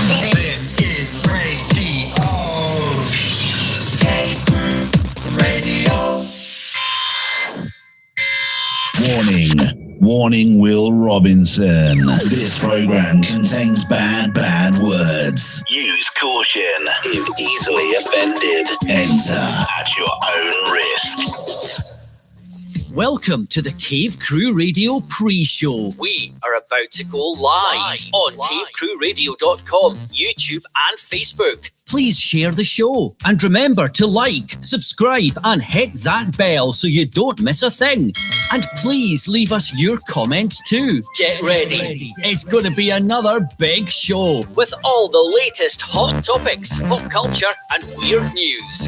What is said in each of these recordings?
This is radio. Radio. Warning, Will Robinson. This program contains bad words. Use caution. If easily offended, enter at your own risk. Welcome to the Cave Crew Radio pre-show. We are about to go live on cavecrewradio.com, YouTube and Facebook. Please share the show and remember to like, subscribe and hit that bell so you don't miss a thing. And please leave us your comments too. Get ready. It's going to be another big show with all the latest hot topics, pop culture and weird news.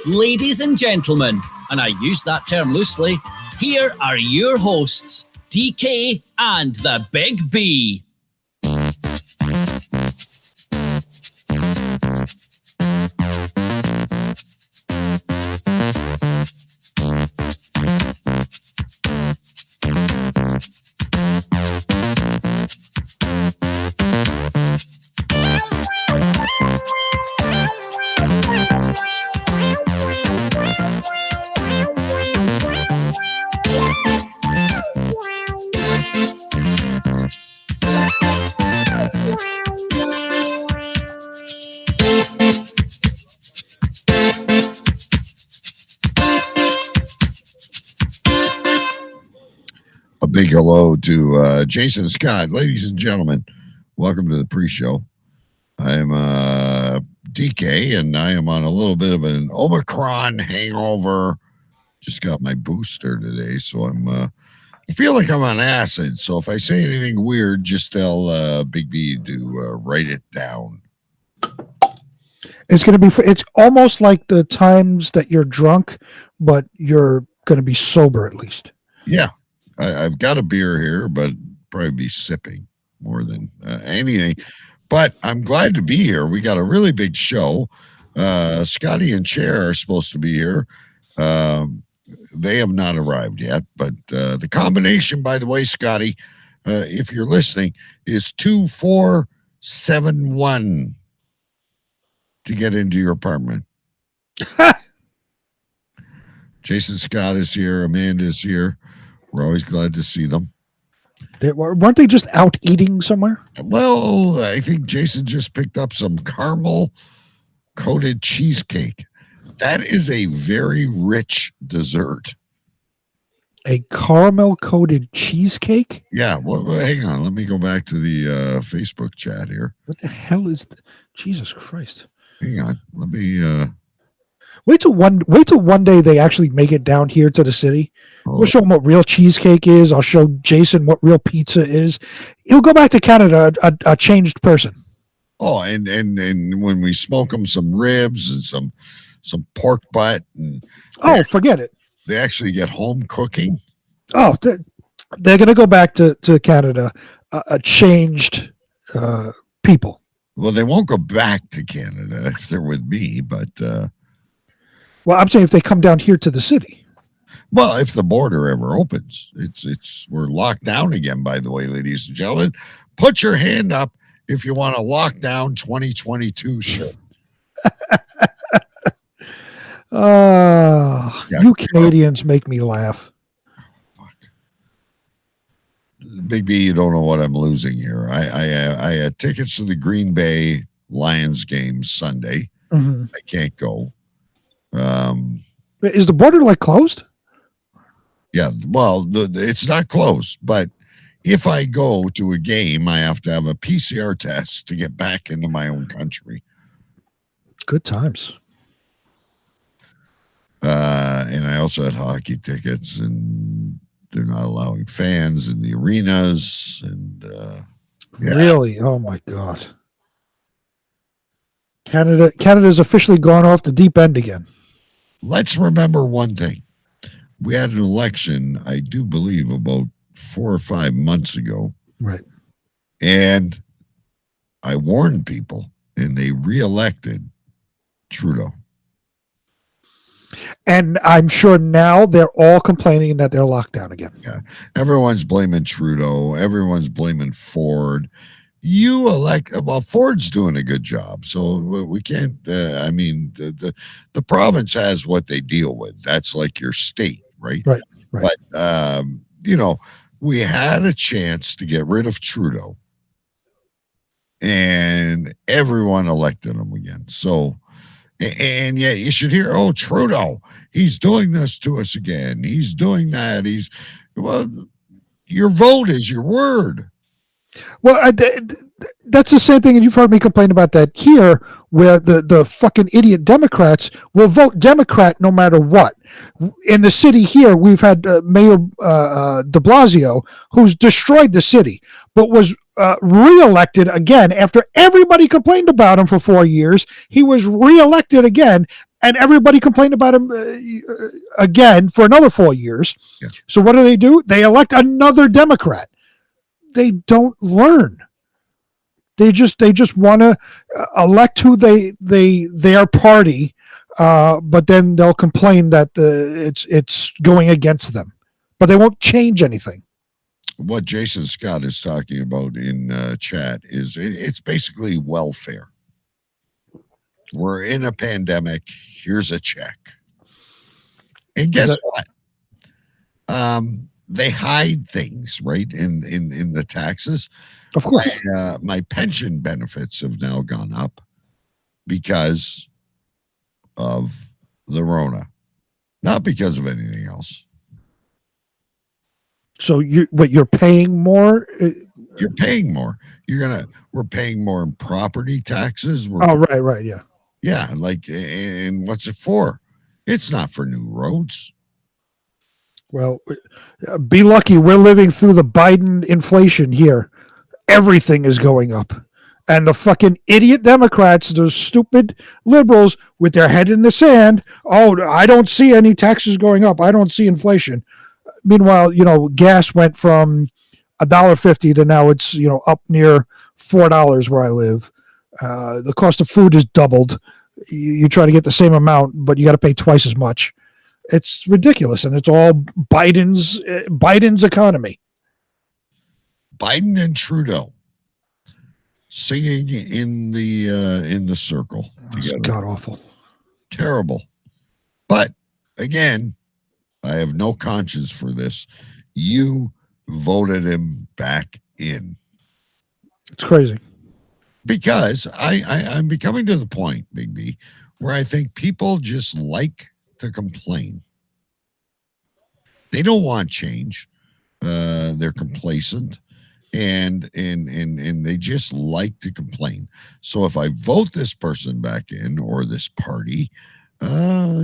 Ladies and gentlemen, and I use that term loosely, here are your hosts, DK and the Big B. Big hello to Jason Scott. Ladies and gentlemen, welcome to the pre-show. I am DK, and I am on a little bit of an Omicron hangover. Just got my booster today, so I feel like I'm on acid. So if I say anything weird, just tell Big B to write it down. It's going to be. It's almost like the times that you're drunk, but you're going to be sober at least. Yeah. I've got a beer here, but probably be sipping more than anything. But I'm glad to be here. We got a really big show. Scotty and Chair are supposed to be here. They have not arrived yet. But the combination, by the way, Scotty, if you're listening, is 2471 to get into your apartment. Jason Scott is here. Amanda is here. We're always glad to see them. Weren't they just out eating somewhere? Well, I think Jason just picked up some caramel-coated cheesecake. That is a very rich dessert. A caramel-coated cheesecake? Yeah. Well, hang on. Let me go back to the Facebook chat here. What the hell is Jesus Christ? Hang on. Let me... Wait till one day they actually make it down here to the city. We'll show them what real cheesecake is. I'll show Jason what real pizza is. He'll go back to Canada a changed person. Oh, and when we smoke them some ribs and some pork butt and forget it. They actually get home cooking. Oh, they're going to go back to Canada a changed people. Well, they won't go back to Canada if they're with me, but well, I'm saying if they come down here to the city. Well, if the border ever opens, we're locked down again, by the way, ladies and gentlemen. Put your hand up if you want a lockdown 2022 shirt. You Canadians make me laugh. Fuck. Big B, you don't know what I'm losing here. I had tickets to the Green Bay Lions game Sunday. Mm-hmm. I can't go. Is the border closed? Yeah, well, it's not closed, but if I go to a game, I have to have a PCR test to get back into my own country. Good times. And I also had hockey tickets, and they're not allowing fans in the arenas. And Really? Oh my God. Canada's officially gone off the deep end again. Let's remember one thing. We had an election, I do believe, about 4 or 5 months ago. Right. And I warned people, and they reelected Trudeau. And I'm sure now they're all complaining that they're locked down again. Yeah. Everyone's blaming Trudeau. Everyone's blaming Ford. you elect. Well, Ford's doing a good job, so we can't. I mean, the province has what they deal with. That's like your state, right? Right. Right. But we had a chance to get rid of Trudeau, and everyone elected him again. So, and yet you should hear, oh, Trudeau, he's doing this to us again. He's doing that. Well, your vote is your word. Well, that's the same thing, and you've heard me complain about that here, where the fucking idiot Democrats will vote Democrat no matter what. In the city here, we've had Mayor de Blasio, who's destroyed the city, but was reelected again after everybody complained about him for 4 years. He was reelected again, and everybody complained about him again for another 4 years. Yeah. So what do? They elect another Democrat. They don't learn. They just want to elect who their party, but then they'll complain that it's going against them, but they won't change anything. What Jason Scott is talking about in chat is it's basically welfare. We're in a pandemic. Here's a check, and guess what? They hide things, right? In the taxes. Of course. My pension benefits have now gone up because of the Rona, not because of anything else. So you're paying more? You're paying more. We're paying more in property taxes. Right, yeah. Yeah, and what's it for? It's not for new roads. Well, be lucky. We're living through the Biden inflation here. Everything is going up. And the fucking idiot Democrats, those stupid liberals with their head in the sand, oh, I don't see any taxes going up. I don't see inflation. Meanwhile, gas went from $1.50 to now it's, up near $4 where I live. The cost of food is doubled. You try to get the same amount, but you got to pay twice as much. It's ridiculous, and it's all Biden's economy. Biden and Trudeau singing in the circle together. God awful, terrible. But again, I have no conscience for this. You voted him back in. It's crazy. Because I'm becoming to the point, Big B, where I think people just like to complain. They don't want change. They're complacent, and they just like to complain. So if I vote this person back in or this party,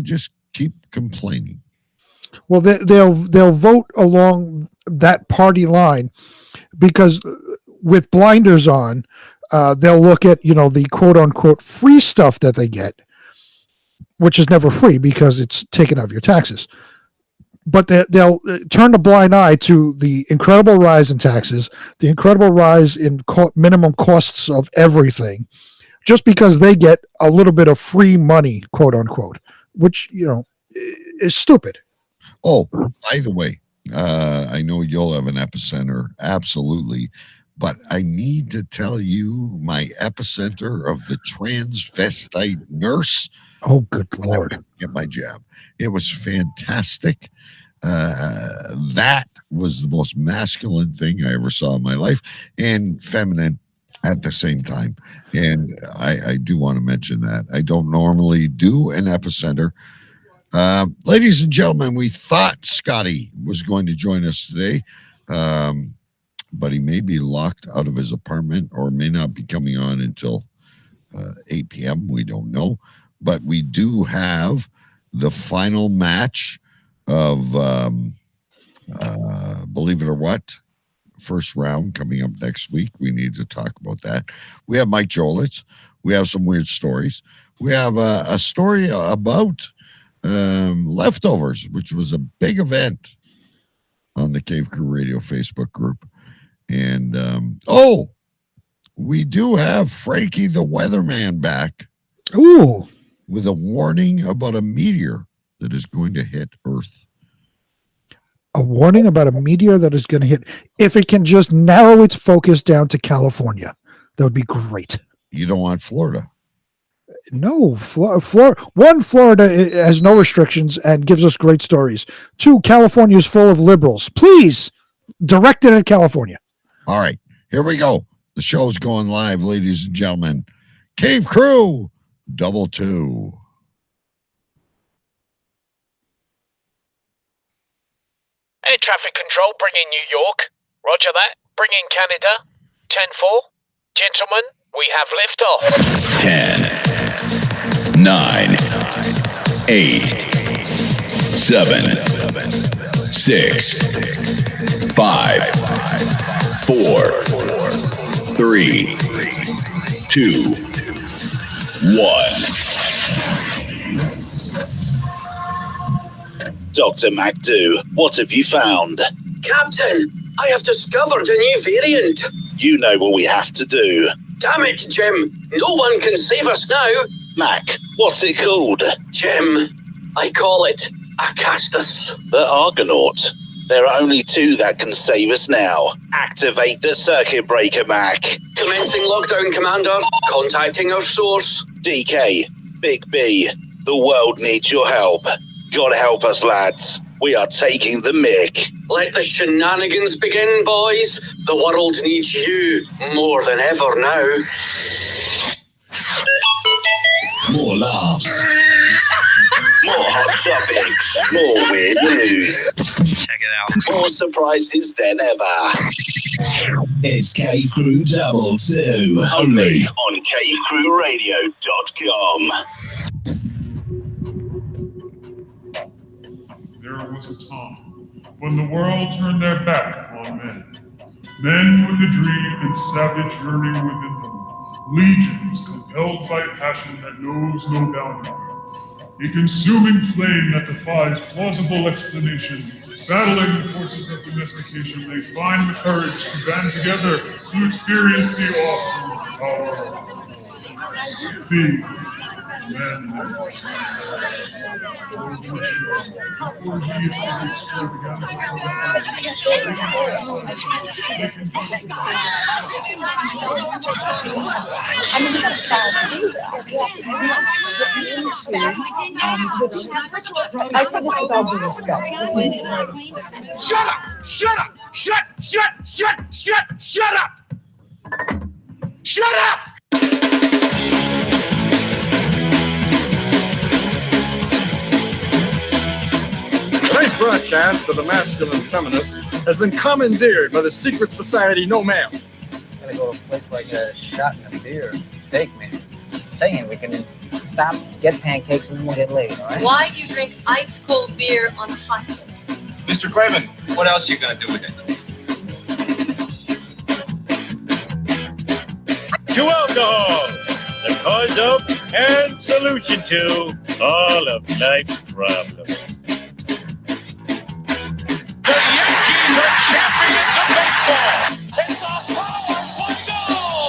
just keep complaining. Well, they'll vote along that party line because with blinders on, they'll look at the quote unquote free stuff that they get, which is never free because it's taken out of your taxes. But they'll turn a blind eye to the incredible rise in taxes, the incredible rise in minimum costs of everything, just because they get a little bit of free money, quote unquote, which, is stupid. Oh, by the way, I know you'll have an epicenter. Absolutely. But I need to tell you my epicenter of the transvestite nurse. Oh, good Lord. Get my jab. It was fantastic. That was the most masculine thing I ever saw in my life, and feminine at the same time. And I do want to mention that. I don't normally do an epicenter. Ladies and gentlemen, we thought Scotty was going to join us today, but he may be locked out of his apartment or may not be coming on until 8 p.m. We don't know. But we do have the final match of, believe it or what, first round coming up next week. We need to talk about that. We have Mike Jolitz. We have some weird stories. We have a story about leftovers, which was a big event on the Cave Crew Radio Facebook group. And, we do have Frankie the Weatherman back. Ooh. With a warning about a meteor that is going to hit Earth. A warning about a meteor that is going to hit, if it can just narrow its focus down to California. That would be great. You don't want Florida. No, Florida has no restrictions and gives us great stories. 2, California is full of liberals. Please direct it at California. All right, here we go. The show's going live, ladies and gentlemen. Cave Crew, 222. Air traffic control, bring in New York. Roger that. Bring in Canada. 10-4. Gentlemen, we have liftoff. 10, 9, 8, 7, 6, 5, 4, 3, 2, 1. Dr. MacDo, what have you found? Captain, I have discovered a new variant. You know what we have to do. Damn it, Jim. No one can save us now. Mac, what's it called? Jim, I call it Acastus. The Argonaut. There are only 2 that can save us now. Activate the circuit breaker, Mac. Commencing lockdown, Commander. Contacting our source. DK, Big B, the world needs your help. God help us, lads. We are taking the mick. Let the shenanigans begin, boys. The world needs you more than ever now. More laughs. More hot topics. More weird news. Check it out. More surprises than ever. It's Cave Crew 222. Only on CaveCrewRadio.com. There was a time when the world turned their back upon men. Men with a dream and savage yearning within them. Legions compelled by passion that knows no boundary. A consuming flame that defies plausible explanation. Battling the forces of domestication, they find the courage to band together to experience the awesome power of being men. I say this with all due respect. Shut up! Shut up! Shut up! Shut up! Tonight's broadcast of the Masculine Feminist has been commandeered by the secret society No Ma'am. Gotta go to a place like a shot and a beer, steak, man. Saying we can stop, get pancakes, and then we'll get laid, all right? Why do you drink ice cold beer on a hot day? Mr. Craven, what else are you gonna do with it? To alcohol, the cause of and solution to all of life's problems. The Yankees are champions of baseball! It's a power play goal!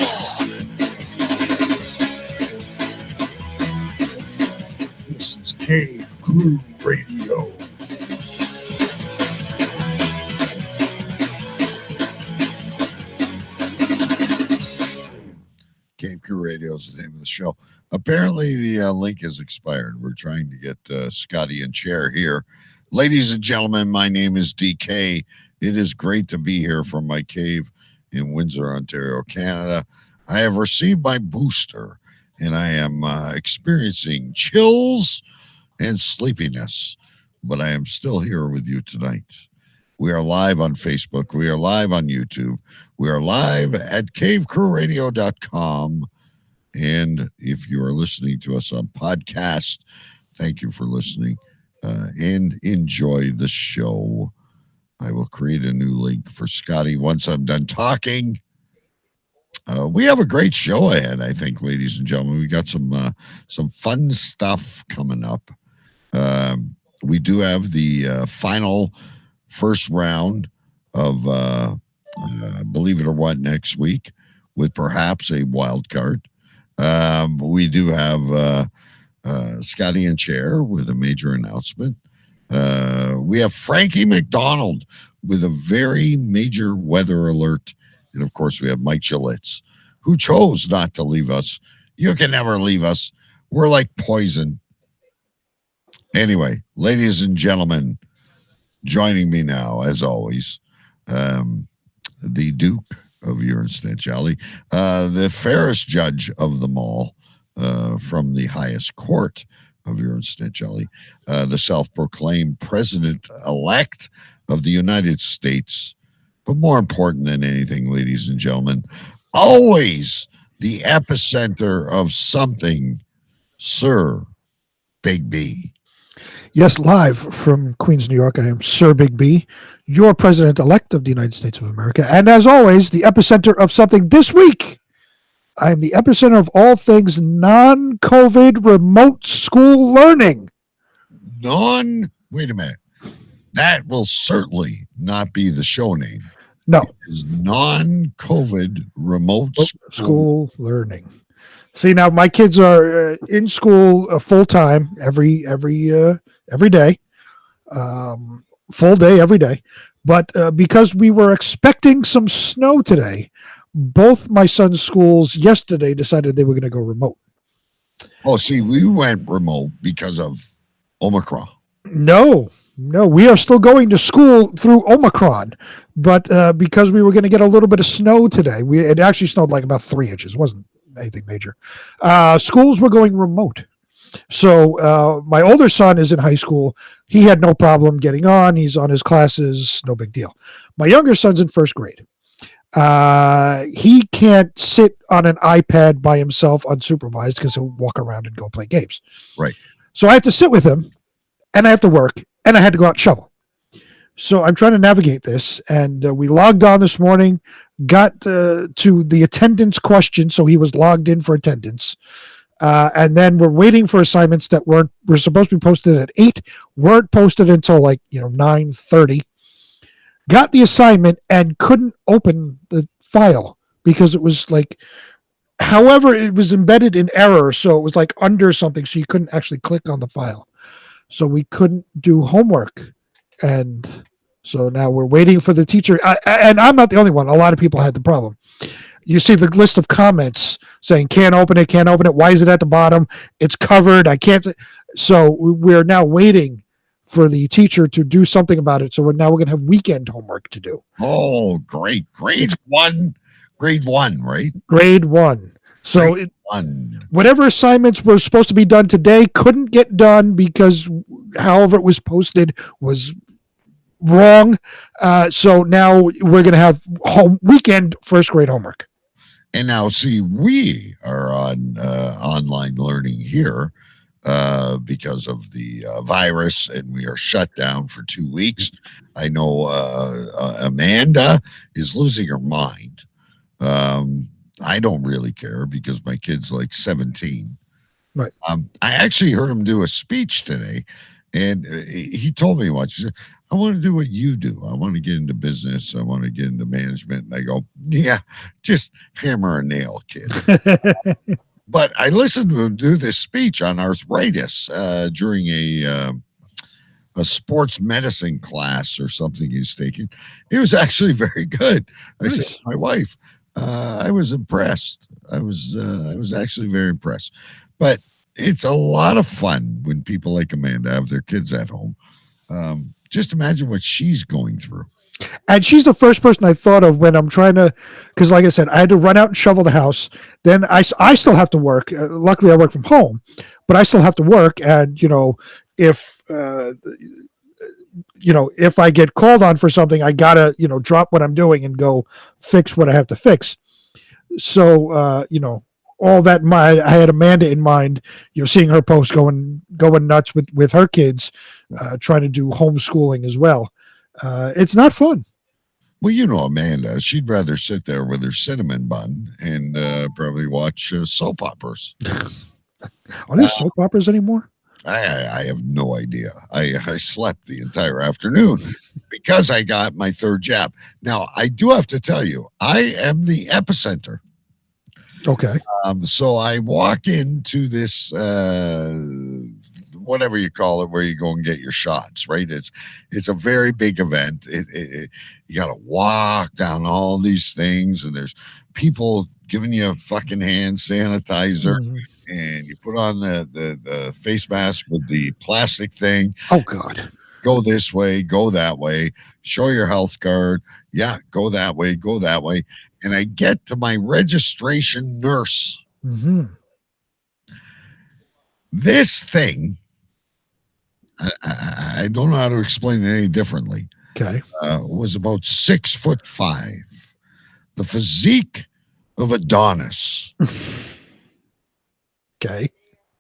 This is Cave Crew Radio. Cave Crew Radio is the name of the show. Apparently, the link is expired. We're trying to get Scotty and Chair here. Ladies and gentlemen, my name is DK. It is great to be here from my cave in Windsor, Ontario, Canada. I have received my booster, and I am experiencing chills and sleepiness, but I am still here with you tonight. We are live on Facebook. We are live on YouTube. We are live at cavecrewradio.com. And if you are listening to us on podcast, thank you for listening and enjoy the show. I will create a new link for Scotty once I'm done talking. We have a great show ahead, I think, ladies and gentlemen. We got some fun stuff coming up. We do have the final first round of Believe It or What next week with perhaps a wild card. We do have Scotty and Chair with a major announcement. We have Frankie McDonald with a very major weather alert. And of course, we have Mike Gillette's who chose not to leave us. You can never leave us. We're like poison. Anyway, ladies and gentlemen, joining me now, as always, the Duke of Urine Snitch Alley, the fairest judge of them all, from the highest court of Urine Snitch Alley, the self-proclaimed president-elect of the United States, but more important than anything, ladies and gentlemen, always the epicenter of something, Sir Big B. Yes, live from Queens, New York, I am Sir Big B, your president-elect of the United States of America. And as always, the epicenter of something this week. I am the epicenter of all things non-COVID remote school learning. Wait a minute. That will certainly not be the show name. No. It is non-COVID remote school learning. See, now my kids are in school full time every day, full day every day. But because we were expecting some snow today, both my son's schools yesterday decided they were going to go remote. Oh, see, we went remote because of Omicron. No, we are still going to school through Omicron, but because we were going to get a little bit of snow today, it actually snowed like about 3 inches. It wasn't anything major. Schools were going remote. So my older son is in high school. He had no problem getting on. He's on his classes. No big deal. My younger son's in first grade. He can't sit on an iPad by himself unsupervised because he'll walk around and go play games. Right. So I have to sit with him, and I have to work, and I had to go out and shovel. So I'm trying to navigate this, and we logged on this morning, got to the attendance question, so he was logged in for attendance. And then we're waiting for assignments that were supposed to be posted at 8, weren't posted until 9:30. Got the assignment and couldn't open the file because it was however, it was embedded in error. So it was under something. So you couldn't actually click on the file. So we couldn't do homework. And so now we're waiting for the teacher. And I'm not the only one. A lot of people had the problem. You see the list of comments saying, can't open it. Why is it at the bottom? It's covered. I can't. So we're now waiting for the teacher to do something about it. So we're going to have weekend homework to do. Oh, great. Grade one, right? Grade 1. So whatever assignments were supposed to be done today couldn't get done because however it was posted was wrong. So now we're going to have weekend first grade homework. And now, see, we are on online learning here because of the virus, and we are shut down for 2 weeks. I know Amanda is losing her mind. I don't really care because my kid's 17. Right. I actually heard him do a speech today, and he told me once, he said, I want to do what you do. I want to get into business. I want to get into management. And I go, yeah, just hammer a nail, kid. But I listened to him do this speech on arthritis during a sports medicine class or something he's taking. It was actually very good. Nice. I said to my wife, I was impressed. I was actually very impressed. But it's a lot of fun when people like Amanda have their kids at home. Just imagine what she's going through. And she's the first person I thought of when I'm trying to, because like I said, I had to run out and shovel the house. Then I still have to work. Luckily, I work from home, but I still have to work. And, if I get called on for something, I got to, drop what I'm doing and go fix what I have to fix. So, all that, I had Amanda in mind, seeing her post going nuts with her kids, trying to do homeschooling as well. It's not fun. Well, Amanda, she'd rather sit there with her cinnamon bun and probably watch soap operas. Are there soap operas anymore? I have no idea. I slept the entire afternoon because I got my third jab. Now, I do have to tell you, I am the epicenter. Okay. So I walk into this, whatever you call it, where you go and get your shots, right? It's a very big event. You got to walk down all these things, and there's people giving you a fucking hand sanitizer, and you put on the face mask with the plastic thing. Oh God. Go this way, go that way, show your health card. Yeah, go that way, go that way. And I get to my registration nurse. This thing, I don't know how to explain it any differently. Okay. Was about 6'5", the physique of Adonis. Okay.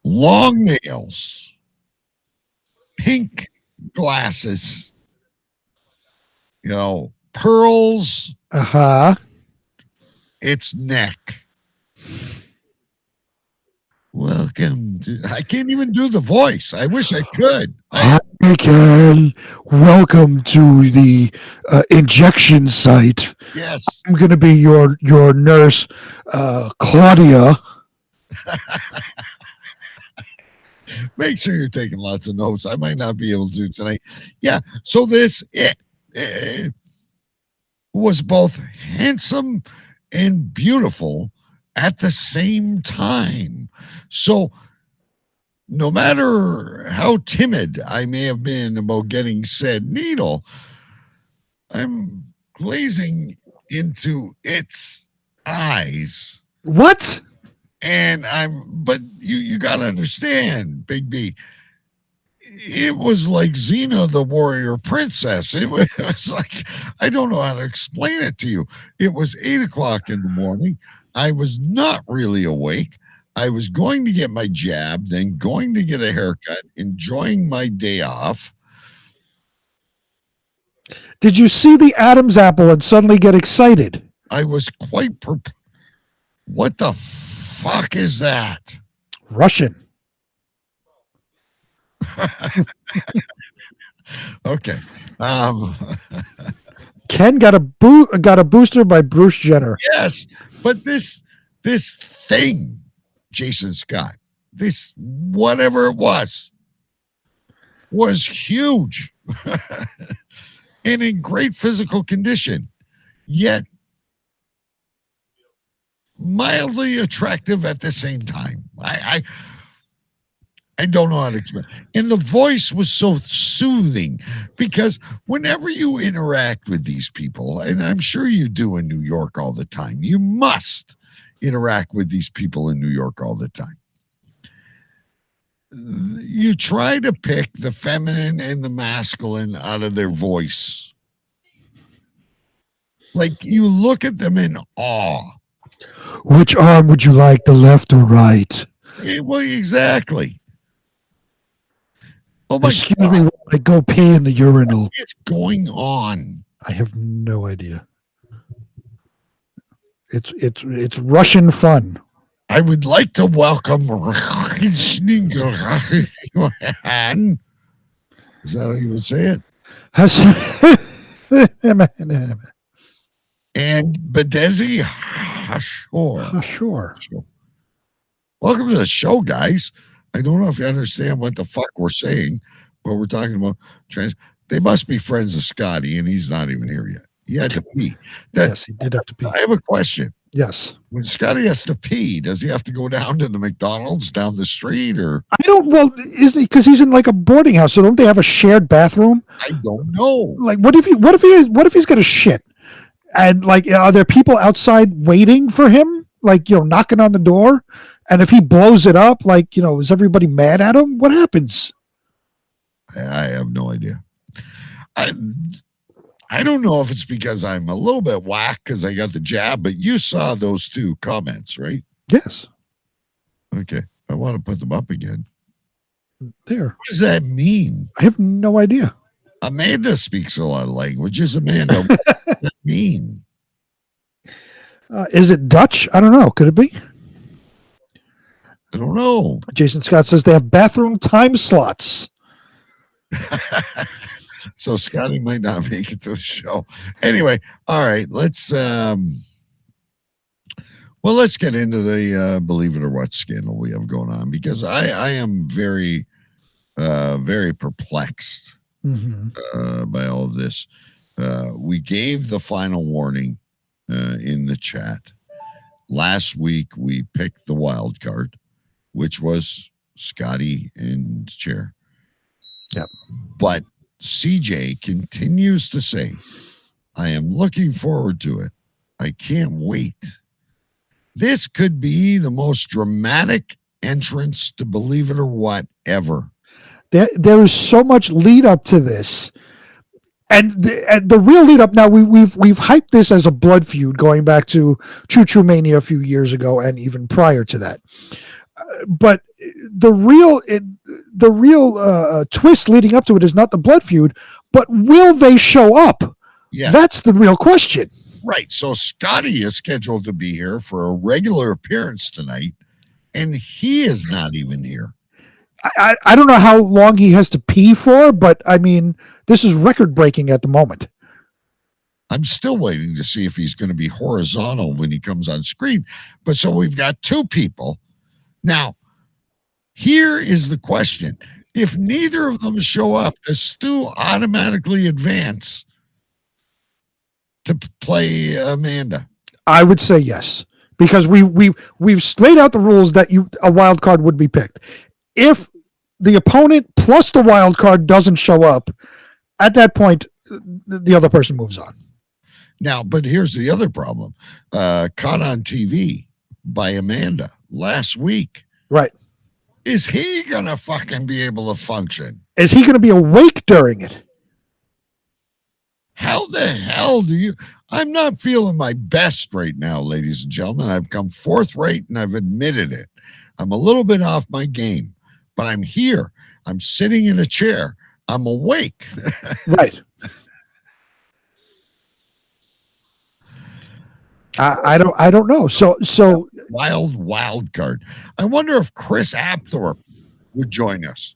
Long nails, pink glasses, pearls. Its neck. Welcome to, I can't even do the voice. I wish I could. Hi, Ken. Welcome to the injection site. Yes. I'm going to be your nurse, Claudia. Make sure you're taking lots of notes. I might not be able to tonight. Yeah. So this it was both handsome and beautiful at the same time. So no matter how timid I may have been about getting said needle, I'm glazing into its eyes. What? And but you got to understand, Big B, it was like Xena, the warrior princess. It was like, I don't know how to explain it to you. It was 8:00 in the morning. I was not really awake. I was going to get my jab, then going to get a haircut, enjoying my day off. Did you see the Adam's apple and suddenly get excited? I was quite perplexed. What the fuck is that? Russian. Okay. Ken got a booster by Bruce Jenner. Yes, but this thing, Jason Scott, this whatever it was huge and in great physical condition, yet mildly attractive at the same time. I don't know how to explain. And the voice was so soothing because whenever you interact with these people, and I'm sure you do in New York all the time, you must interact with these people in New York all the time. You try to pick the feminine and the masculine out of their voice. Like you look at them in awe. Which arm would you like, the left or right? Well, exactly. Oh my Excuse God. me while I go pee in the urinal. What is going on? I have no idea. It's Russian fun. I would like to welcome. Is that how you would say it? And Badezi Hashor. Sure. Welcome to the show, guys. I don't know if you understand what the fuck we're saying, but we're talking about trans. They must be friends of Scotty, and he's not even here yet. He had to pee. Yes, he did have to pee. I have a question. Yes. When Scotty has to pee, does he have to go down to the McDonald's down the street, or? I don't. Well, isn't he? Because he's in like a boarding house, so don't they have a shared bathroom? I don't know. Like, what if he's gonna shit? And like, are there people outside waiting for him? Like, knocking on the door? And if he blows it up, like, is everybody mad at him? What happens? I have no idea. I don't know if it's because I'm a little bit whack because I got the jab, but you saw those two comments, right? Yes. Okay. I want to put them up again. There. What does that mean? I have no idea. Amanda speaks a lot of languages. Amanda, what does that mean? Is it Dutch? I don't know. Could it be? I don't know. Jason Scott says they have bathroom time slots. So Scotty might not make it to the show. Anyway, all right, let's get into the Believe It or What scandal we have going on, because I am very, very perplexed by all of this. We gave the final warning in the chat. last week we picked the wild card, which was Scotty and Chair. Yep. But CJ continues to say, I am looking forward to it. I can't wait. This could be the most dramatic entrance to Believe It or What ever. There is so much lead up to this. And the real lead up now, we've hyped this as a blood feud going back to True Mania a few years ago and even prior to that. But the real twist leading up to it is not the blood feud, but will they show up? Yeah, that's the real question. Right. So Scotty is scheduled to be here for a regular appearance tonight, and he is not even here. I don't know how long he has to pee for, but I mean, this is record breaking at the moment. I'm still waiting to see if he's going to be horizontal when he comes on screen. But so we've got two people. Now, here is the question. If neither of them show up, does Stu automatically advance to play Amanda? I would say yes, because we've laid out the rules that a wild card would be picked. If the opponent plus the wild card doesn't show up, at that point, the other person moves on. Now, but here's the other problem. Caught on TV by Amanda last week. Right. Is he going to fucking be able to function? Is he going to be awake during it? How the hell do you... I'm not feeling my best right now, ladies and gentlemen. I've come forthright and I've admitted it. I'm a little bit off my game, but I'm here. I'm sitting in a chair. I'm awake. Right. I don't know. So wild card. I wonder if Chris Apthorpe would join us.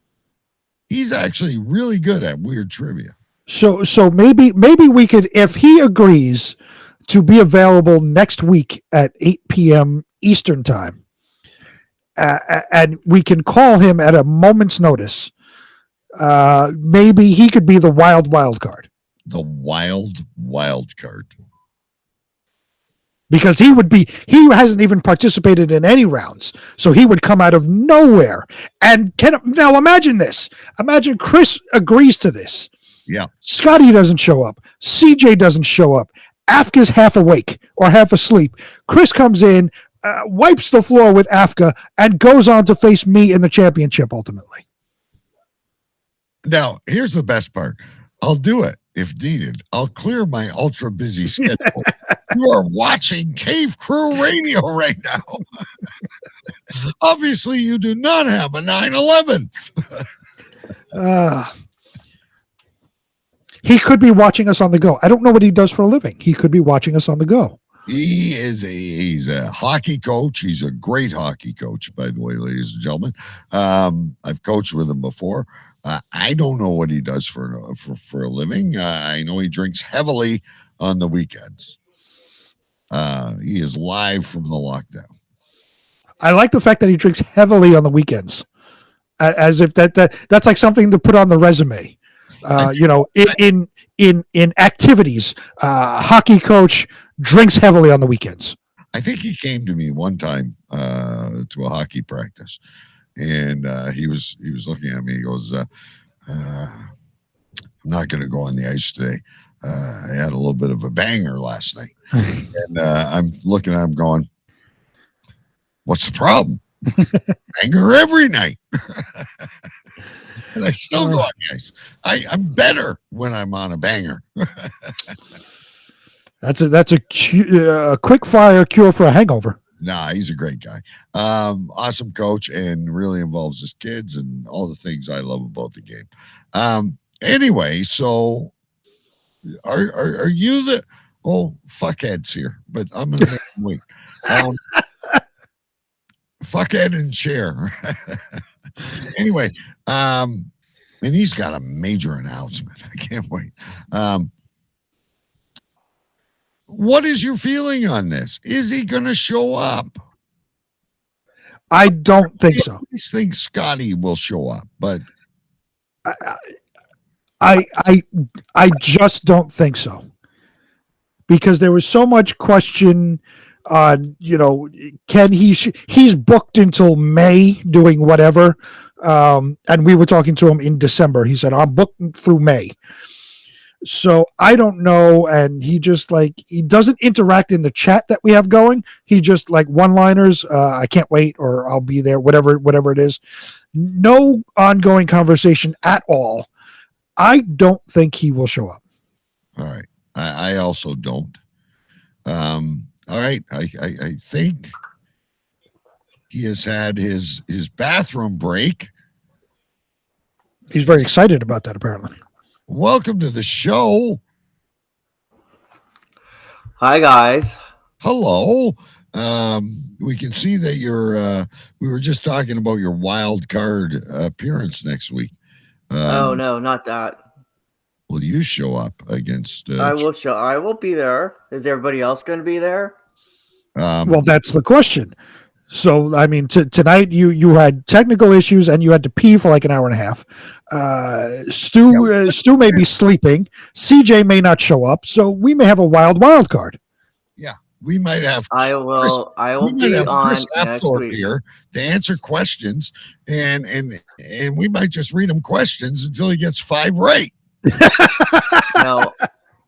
He's actually really good at weird trivia. So maybe we could, if he agrees to be available next week at 8 p.m. Eastern time, and we can call him at a moment's notice. Maybe he could be the wild card. The wild card. Because he hasn't even participated in any rounds. So he would come out of nowhere. And now imagine this. Imagine Chris agrees to this. Yeah. Scotty doesn't show up. CJ doesn't show up. Afka's half awake or half asleep. Chris comes in, wipes the floor with Afka, and goes on to face me in the championship ultimately. Now, here's the best part. I'll do it if needed. I'll clear my ultra busy schedule. You are watching Cave Crew Radio right now. Obviously, you do not have a 911. He could be watching us on the go. I don't know what he does for a living. He could be watching us on the go. He's a hockey coach. He's a great hockey coach, by the way, ladies and gentlemen. I've coached with him before. I don't know what he does for a living. I know he drinks heavily on the weekends. He is live from the lockdown. I like the fact that he drinks heavily on the weekends, as if that's like something to put on the resume. In activities, hockey coach drinks heavily on the weekends. I think he came to me one time to a hockey practice. And he was looking at me. He goes, I'm not going to go on the ice today. I had a little bit of a banger last night. And I'm looking at him going, what's the problem? Banger every night. And I still go on the ice. I'm better when I'm on a banger. That's a quick fire cure for a hangover. Nah, he's a great guy. Awesome coach and really involves his kids and all the things I love about the game. Anyway, so are you the fuckhead's here, but I'm gonna make him wait. Fuckhead and Chair. Anyway, and he's got a major announcement. I can't wait. What is your feeling on this? Is he going to show up? I don't think so. I think Scotty will show up, but I just don't think so, because there was so much question on, can he's booked until May doing whatever. And we were talking to him in December. He said, I'm booked through May. So I don't know. And he just he doesn't interact in the chat that we have going. He just one-liners. I can't wait, or I'll be there, whatever it is. No ongoing conversation at all. I don't think he will show up. All right. I also don't. All right. I think he has had his bathroom break. He's very excited about that, apparently. Welcome to the show. Hi, guys. Hello. We can see that you're we were just talking about your wild card appearance next week. Oh, no, not that. Will you show up against I will be there. Is everybody else going to be there? Well, that's the question. So, I mean, tonight you had technical issues and you had to pee for an hour and a half. Stu may be sleeping. CJ may not show up. So we may have a wild card. Yeah, we might have. I will be on Chris next Apthorpe week here to answer questions, and we might just read him questions until he gets 5 right. No,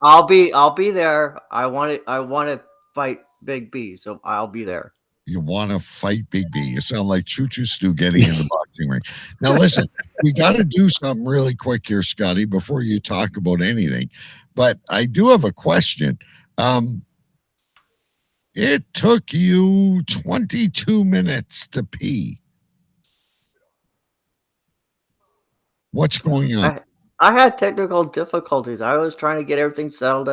I'll be there. I want to fight Big B, so I'll be there. You want to fight Big B. You sound like Choo Choo Stu getting in the boxing ring. Now, listen, we got to do something really quick here, Scotty, before you talk about anything. But I do have a question. It took you 22 minutes to pee. What's going on? I had technical difficulties. I was trying to get everything settled.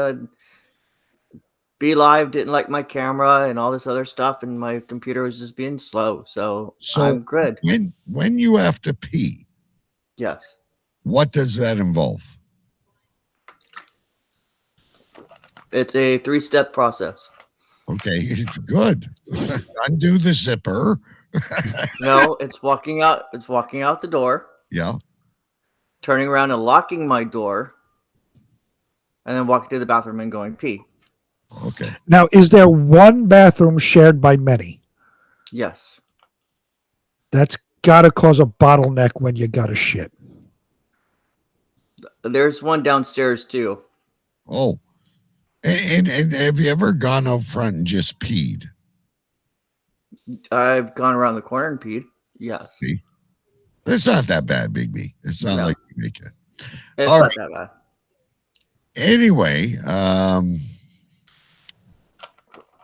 Be Live didn't like my camera and all this other stuff, and my computer was just being slow. So I'm good. When you have to pee, yes. What does that involve? It's a 3-step process. Okay, good. Undo the zipper. No, it's walking out. It's walking out the door. Yeah. Turning around and locking my door, and then walking to the bathroom and going pee. Okay. Now, is there one bathroom shared by many? Yes. That's got to cause a bottleneck when you got to shit. There's one downstairs too. Oh, and have you ever gone up front and just peed? I've gone around the corner and peed. Yes. See? It's not that bad, Big B. It's not like you make it. It's not that bad. Anyway,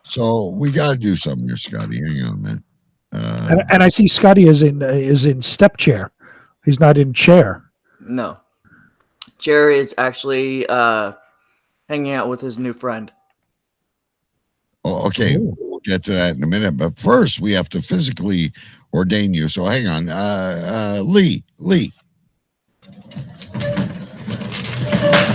so we got to do something here, Scotty. Hang on a minute. And I see Scotty is in step chair. He's not in chair. No. Chair is actually hanging out with his new friend. Oh, okay. We'll get to that in a minute. But first, we have to physically ordain you. So hang on. Lee.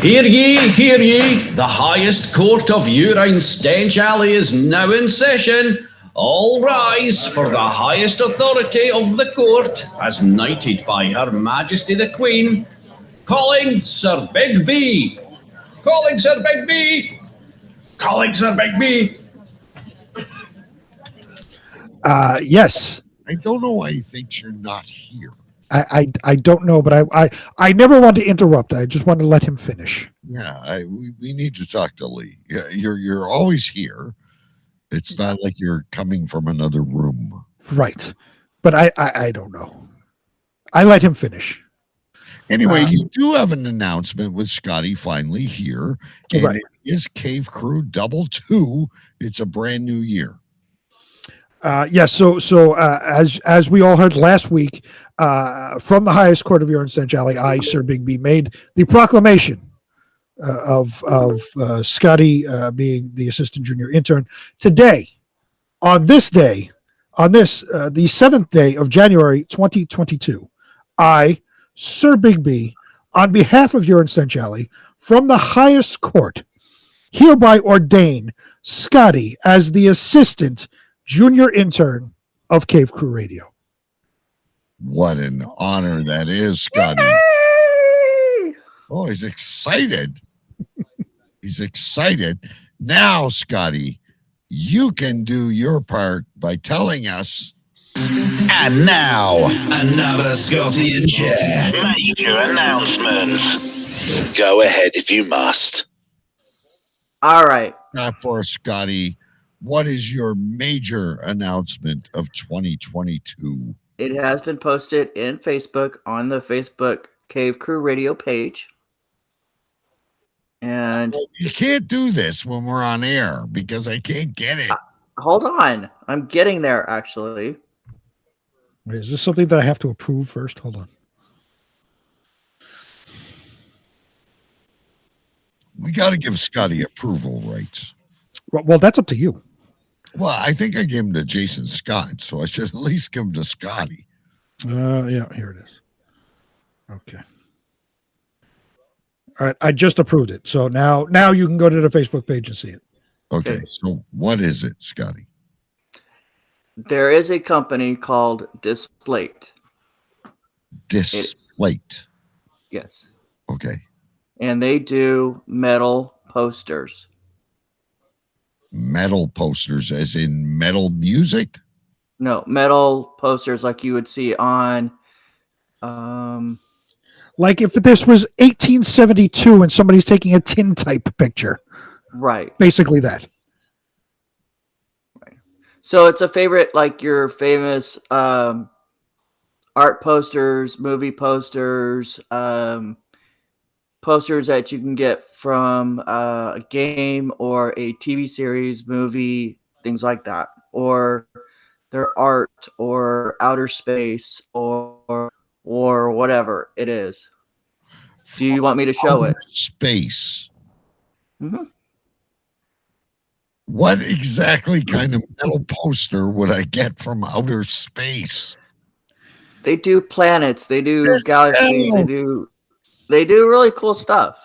Hear ye, the highest court of Urine Stench Alley is now in session. All rise for the highest authority of the court, as knighted by Her Majesty the Queen. Calling Sir Big B. Calling Sir Big B. Calling Sir Big B. Yes. I don't know why he thinks you're not here. I don't know, but I never want to interrupt. I just want to let him finish. Yeah, we need to talk to Lee. Yeah, you're always here. It's not like you're coming from another room. Right. But I don't know. I let him finish. Anyway, you do have an announcement with Scotty finally here. And right. It is Cave Crew Double 2. It's a brand new year. Yes. So as we all heard last week, from the highest court of Urine Stench Alley, I, Sir Big B, made the proclamation of Scotty being the assistant junior intern. Today, on this day, the 7th day of January 2022, I, Sir Big B, on behalf of Urine Stench Alley, from the highest court, hereby ordain Scotty as the assistant junior intern of Cave Crew Radio. What an honor that is, Scotty. Yay! Oh, he's excited. He's excited. Now, Scotty, you can do your part by telling us. And now, another Scotty and Chair major announcements. Go ahead if you must. All right. For Scotty, what is your major announcement of 2022? It has been posted in Facebook on the Facebook Cave Crew Radio page. And you can't do this when we're on air because I can't get it. Hold on. I'm getting there, actually. Wait, is this something that I have to approve first? Hold on. We got to give Scotty approval rights. Well, that's up to you. Well, I think I gave him to Jason Scott, so I should at least give him to Scotty. Yeah, here it is. Okay. All right, I just approved it. So now you can go to the Facebook page and see it. Okay, so what is it, Scotty? There is a company called Displate. Displate. Yes. Okay. And they do metal posters. Metal posters, as in metal music? No, metal posters like you would see on. Like if this was 1872 and somebody's taking a tintype picture. Right. Basically that. Right. So it's a favorite, like your famous art posters, movie posters, posters that you can get from a game or a TV series, movie, things like that, or their art or outer space or whatever it is. Do you want me to show it? Space. Mm-hmm. What exactly kind of metal poster would I get from outer space? They do planets. They do galaxies. They do really cool stuff.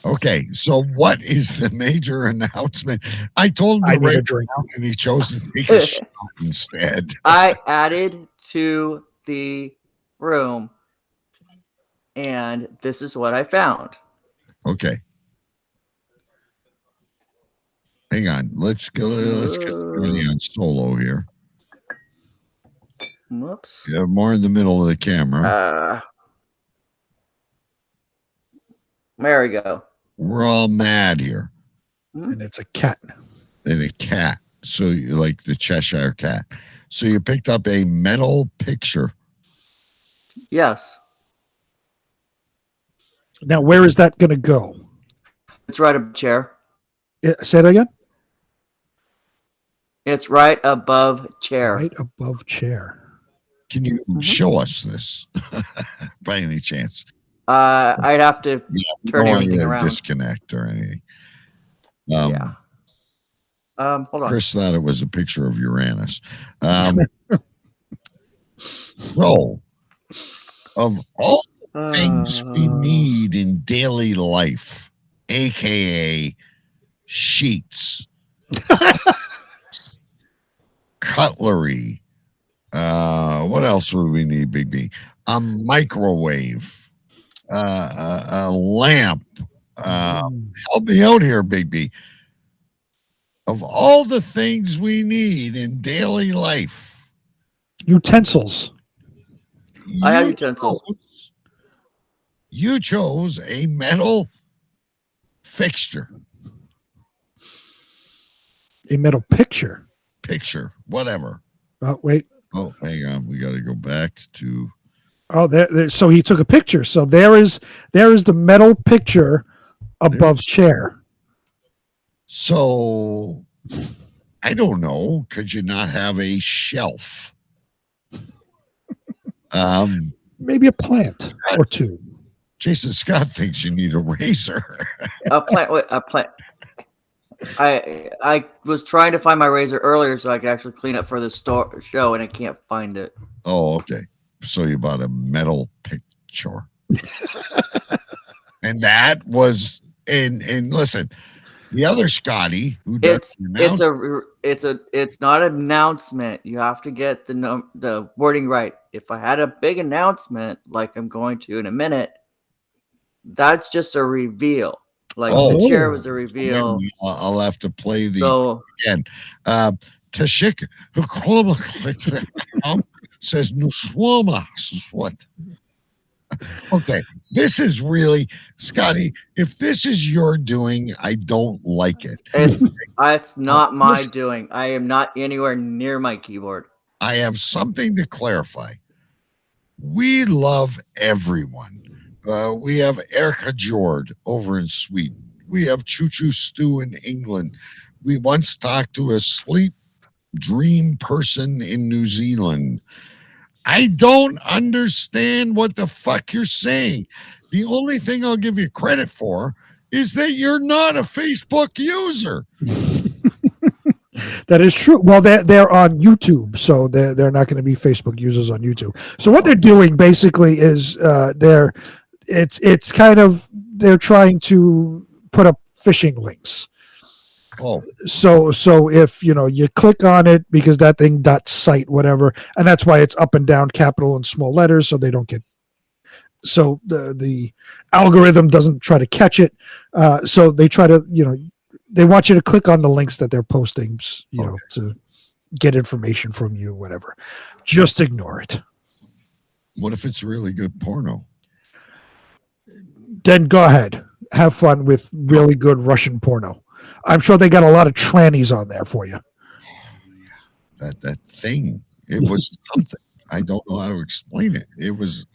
Okay, so what is the major announcement? I told him to write it down, and he chose to take a shot instead. I added to the room, and this is what I found. Okay. Hang on. Let's go. Let's get on solo here. Whoops. Yeah, more in the middle of the camera. There we go. We're all mad here. And it's a cat. And a cat. So you like the Cheshire Cat. So you picked up a metal picture. Yes. Now, where is that going to go? It's right above chair. Say that again? It's right above chair. Right above chair. Can you show us this by any chance? I'd have to turn everything around. Disconnect or anything. Yeah. Hold on. Chris thought it was a picture of Uranus. So, of all the things we need in daily life, aka sheets, cutlery, what else would we need, Big B? A microwave, a lamp. Help me out here, Big B. Of all the things we need in daily life, utensils. I have utensils. You chose a metal fixture. A metal picture. Picture, whatever. Oh, wait. Oh, hang on. We got to go back to. Oh, there. So he took a picture. So there is the metal picture above chair. So I don't know. Could you not have a shelf? Maybe a plant or two. Jason Scott thinks you need a razor. A plant. Wait, a plant. I was trying to find my razor earlier so I could actually clean up for the show, and I can't find it. Oh, okay. So you bought a metal picture, and that was and listen, the other Scotty who it's not an announcement. You have to get the wording right. If I had a big announcement like I'm going to in a minute, that's just a reveal. Like the chair was a reveal. I'll have to play the So again. Tashik says Nuswama. What? Okay, this is really Scotty. If this is your doing, I don't like it. It's not my doing. I am not anywhere near my keyboard. I have something to clarify. We love everyone. We have Erica Jord over in Sweden. We have Choo Choo Stew in England. We once talked to a sleep dream person in New Zealand. I don't understand what the fuck you're saying. The only thing I'll give you credit for is that you're not a Facebook user. That is true. Well, they're on YouTube, so they're not going to be Facebook users on YouTube. So what they're doing basically is they're trying to put up phishing links. Oh, so if you click on it because that thing .site whatever, and that's why it's up and down capital and small letters, so they don't get. So the algorithm doesn't try to catch it. So they try to they want you to click on the links that they're posting, to get information from you, whatever. Just ignore it. What if it's really good porno? Then go ahead, have fun with really good Russian porno. I'm sure they got a lot of trannies on there for you. That thing, it was something. I don't know how to explain it. It was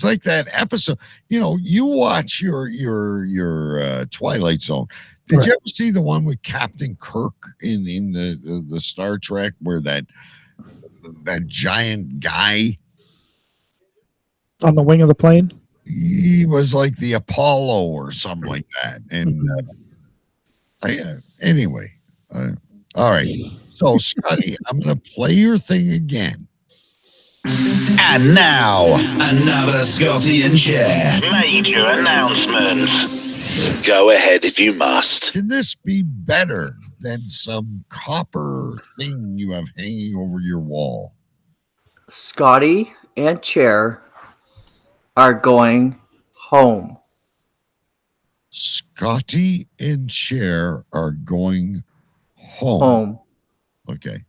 like that episode. You watch your Twilight Zone. Did you ever see the one with Captain Kirk in the Star Trek where that giant guy on the wing of the plane? He was like the Apollo or something like that. And anyway, all right. So Scotty, I'm going to play your thing again. And now, another Scotty and Chair major announcement. Go ahead if you must. Can this be better than some copper thing you have hanging over your wall? Scotty and Chair are going home. Scotty and Chair are going home. Okay.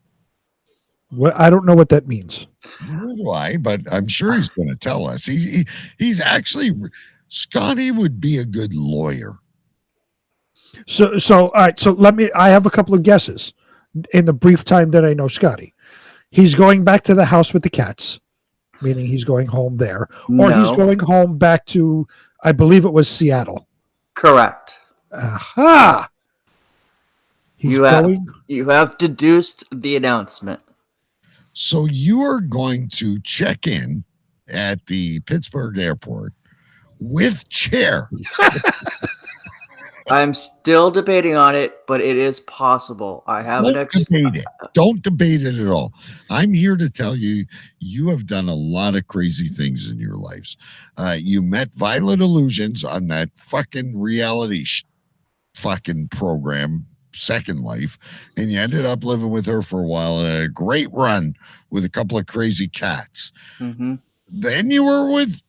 Well, I don't know what that means. Neither do I, but I'm sure he's going to tell us. He's actually, Scotty would be a good lawyer. So all right. So I have a couple of guesses in the brief time that I know Scotty. He's going back to the house with the cats, meaning he's going home there, or he's going home back to, I believe it was Seattle. Correct. Aha. You have deduced the announcement. So you are going to check in at the Pittsburgh airport with Chair. I'm still debating on it, but it is possible. I have debate it. Don't debate it at all. I'm here to tell you, you have done a lot of crazy things in your lives. You met Violet Illusions on that fucking reality fucking program, Second Life, and you ended up living with her for a while and had a great run with a couple of crazy cats. Mm-hmm. Then you were with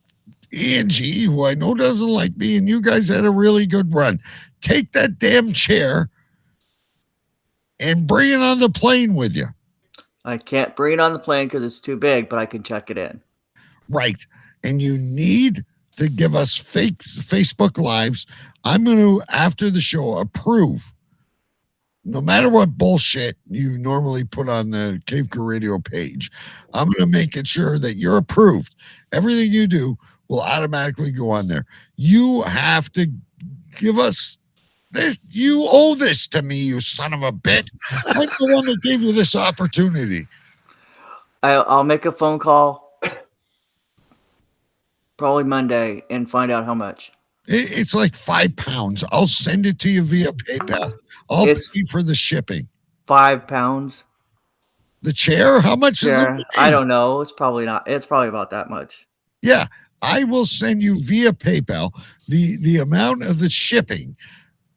Angie, who I know doesn't like me, and you guys had a really good run. Take that damn chair and bring it on the plane with you. I can't bring it on the plane because it's too big, but I can check it in. Right. And you need to give us fake Facebook Lives. I'm going to, after the show, approve. No matter what bullshit you normally put on the Cave Crew Radio page, I'm going to make it sure that you're approved. Everything you do will automatically go on there. You have to give us this. You owe this to me, you son of a bitch. I'm the one that gave you this opportunity. I'll make a phone call probably Monday and find out how much. It's like £5. I'll send it to you via PayPal. I'll pay for the shipping. £5. The chair? How much is it? I don't know. It's probably not. It's probably about that much. Yeah. I will send you via PayPal the amount of the shipping.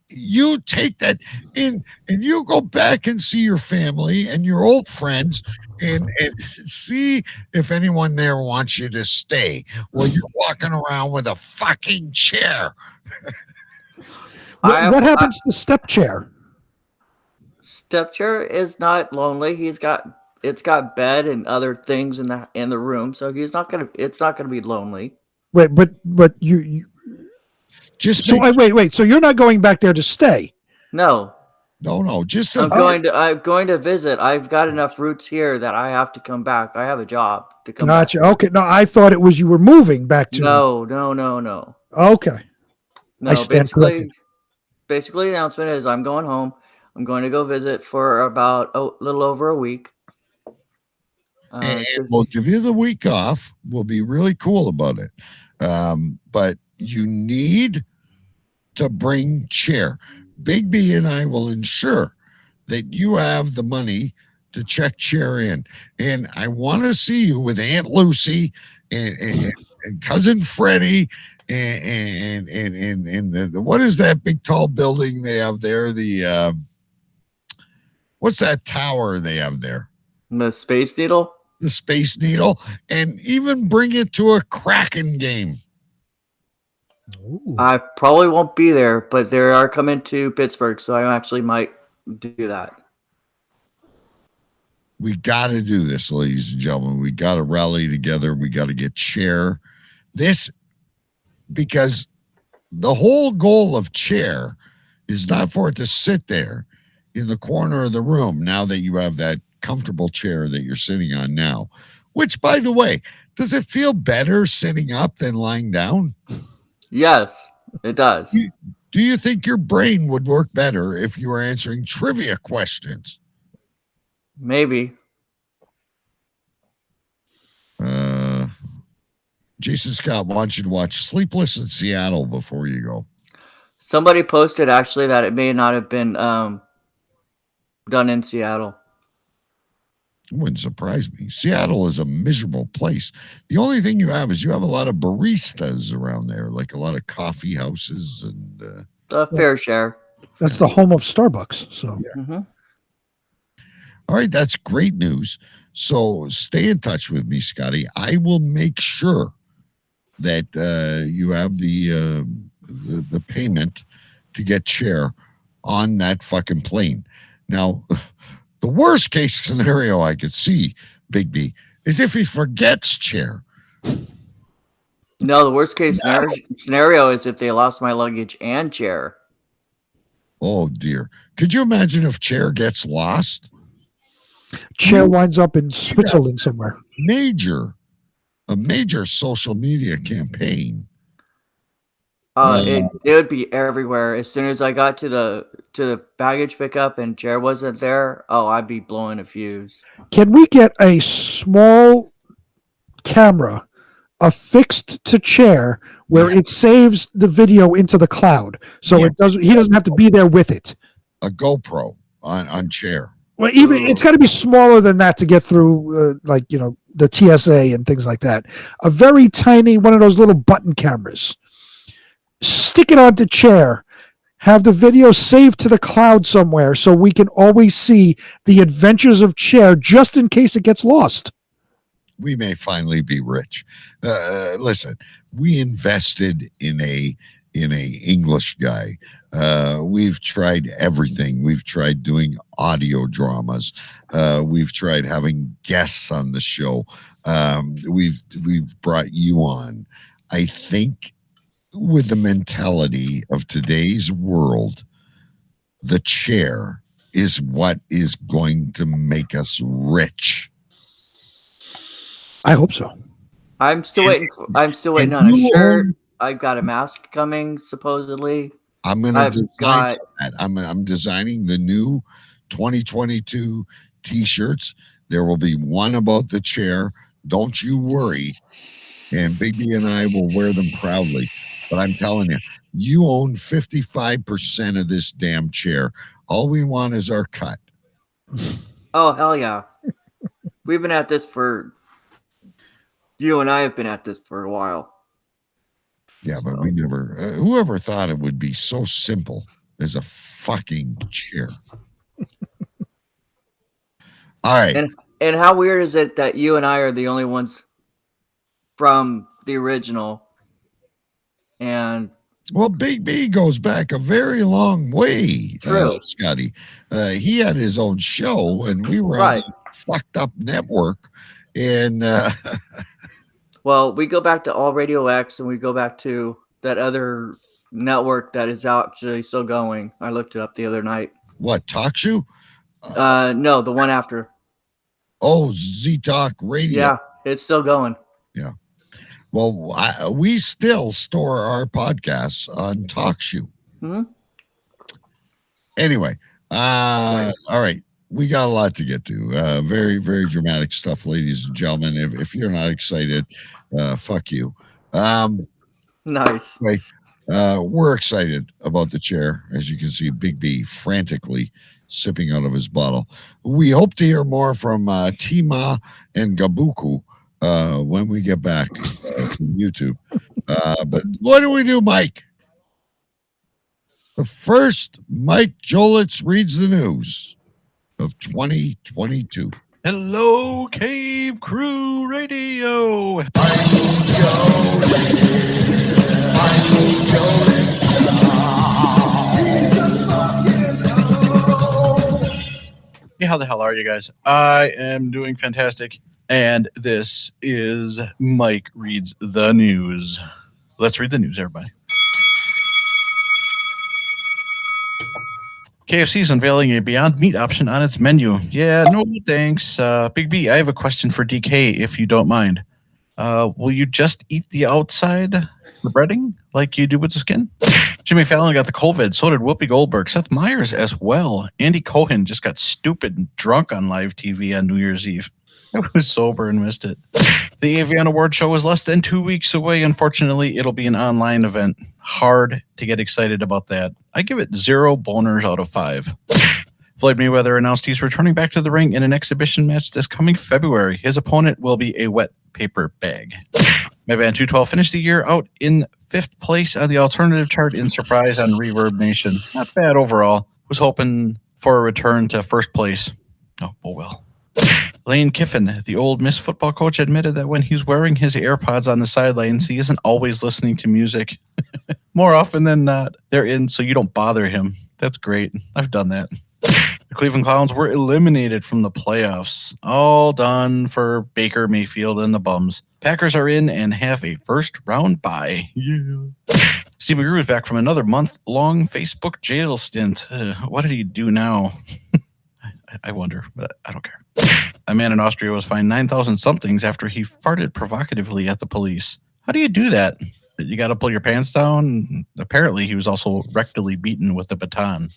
You take that in and you go back and see your family and your old friends and see if anyone there wants you to stay while you're walking around with a fucking chair. What happens to Step Chair? Step Chair is not lonely. It's got bed and other things in the room, so it's not gonna be lonely. Wait, but you just so wait. So you're not going back there to stay? No. Just I'm going to visit. I've got enough roots here that I have to come back. I have a job to come back. Gotcha. Okay. No, I thought it was you were moving back to. No. Okay. No, I stand corrected. Basically, the announcement is I'm going home. I'm going to go visit for about a little over a week. And we'll give you the week off. We'll be really cool about it. But you need to bring Chair. Big B and I will ensure that you have the money to check Chair in. And I want to see you with Aunt Lucy and Cousin Freddie and the what is that big tall building they have there? The what's that tower they have there? The Space Needle? The Space Needle, and even bring it to a Kraken game. Ooh. I probably won't be there, but they are coming to Pittsburgh, so I actually might do that. We got to do this, ladies and gentlemen. We got to rally together. We got to get Chair. This, because the whole goal of Chair is not for it to sit there in the corner of the room now that you have that comfortable chair that you're sitting on now, which, by the way, does it feel better sitting up than lying down? Yes, it does. Do you think your brain would work better if you were answering trivia questions? Maybe. Jason Scott wants you to watch Sleepless in Seattle before you go. Somebody posted actually that it may not have been done in Seattle. It wouldn't surprise me. Seattle is a miserable place. The only thing you have is you have a lot of baristas around there, like a lot of coffee houses and fair share. That's the home of Starbucks. So, All right, that's great news. So stay in touch with me, Scotty. I will make sure that you have the payment to get Chair on that fucking plane. Now, the worst case scenario I could see, Big B, is if he forgets Chair. No, the worst case scenario is if they lost my luggage and Chair. Oh, dear. Could you imagine if Chair gets lost? Chair winds up in Switzerland somewhere. A major social media campaign. It would be everywhere. As soon as I got to the baggage pickup and Chair wasn't there, I'd be blowing a fuse. Can we get a small camera affixed to Chair where it saves the video into the cloud, so he doesn't have to be there with it? A GoPro on Chair. Well, even it's got to be smaller than that to get through, the TSA and things like that. A very tiny one of those little button cameras. Stick it onto Chair. Have the video saved to the cloud somewhere so we can always see the adventures of Chair just in case it gets lost. We may finally be rich. Listen, we invested in a English guy. We've tried everything. We've tried doing audio dramas. We've tried having guests on the show. We've brought you on. I think with the mentality of today's world, the Chair is what is going to make us rich. I hope so. I'm still waiting on a shirt. I've got a mask coming, supposedly. I'm going to design that. I'm designing the new 2022 T-shirts. There will be one about the Chair. Don't you worry. And Biggie and I will wear them proudly. But I'm telling you, you own 55% of this damn Chair. All we want is our cut. Oh, hell yeah. We've been at this you and I have been at this for a while. Yeah, but we never, whoever thought it would be so simple as a fucking Chair. All right. And how weird is it that you and I are the only ones from the original? And Well, Big B goes back a very long way, True. Scotty. He had his own show, and we were on a fucked up network. And well, we go back to All Radio X, and we go back to that other network that is actually still going. I looked it up the other night. What, Talk Show? No, the one after. Oh, Z Talk Radio. Yeah, it's still going. Yeah. Well, we still store our podcasts on TalkShoe. Mm-hmm. Anyway, all right. We got a lot to get to. Very, very dramatic stuff, ladies and gentlemen. If you're not excited, fuck you. Nice. Anyway, we're excited about the chair. As you can see, Big B frantically sipping out of his bottle. We hope to hear more from Tima and Gabuku when we get back from YouTube. But what do we do, Mike? The first Mike Jolitz reads the news of 2022. Hello, Cave Crew Radio. Hey, how the hell are you guys? I am doing fantastic. And this is Mike Reads the News. Let's read the news, everybody. KFC is unveiling a Beyond Meat option on its menu. Yeah, no thanks. Big B, I have a question for DK, if you don't mind. Will you just eat the outside, the breading, like you do with the skin? Jimmy Fallon got the COVID. So did Whoopi Goldberg. Seth Meyers as well. Andy Cohen just got stupid and drunk on live TV on New Year's Eve. I was sober and missed it. The Avian Award show is less than 2 weeks away. Unfortunately, it'll be an online event. Hard to get excited about that. I give it 0 boners out of 5. Floyd Mayweather announced he's returning back to the ring in an exhibition match this coming February. His opponent will be a wet paper bag. Madman 212 finished the year out in 5th place on the alternative chart in Surprise on Reverb Nation. Not bad overall. Was hoping for a return to 1st place. Oh well. Lane Kiffin, the old Miss football coach, admitted that when he's wearing his AirPods on the sidelines, he isn't always listening to music. More often than not, they're in so you don't bother him. That's great. I've done that. The Cleveland Clowns were eliminated from the playoffs. All done for Baker Mayfield and the Bums. Packers are in and have a 1st round bye. Yeah. Steve McGrew is back from another month-long Facebook jail stint. What did he do now? I wonder, but I don't care. A man in Austria was fined 9,000 somethings after he farted provocatively at the police. How do you do that? You got to pull your pants down? Apparently, he was also rectally beaten with a baton.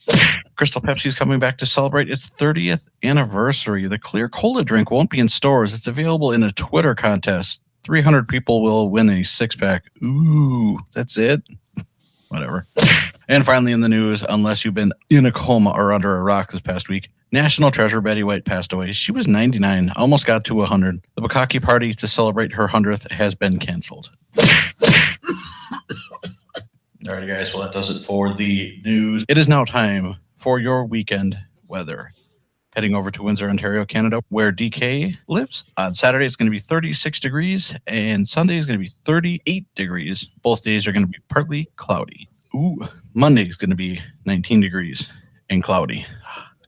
Crystal Pepsi's coming back to celebrate its 30th anniversary. The clear cola drink won't be in stores. It's available in a Twitter contest. 300 people will win a 6-pack. Ooh, that's it? Whatever. And finally in the news, unless you've been in a coma or under a rock this past week, National treasure Betty White passed away. She was 99, almost got to 100. The Bukkake party to celebrate her 100th has been canceled. Alrighty, guys. Well, that does it for the news. It is now time for your weekend weather. Heading over to Windsor, Ontario, Canada, where DK lives. On Saturday, it's going to be 36 degrees, and Sunday is going to be 38 degrees. Both days are going to be partly cloudy. Ooh, Monday is going to be 19 degrees and cloudy.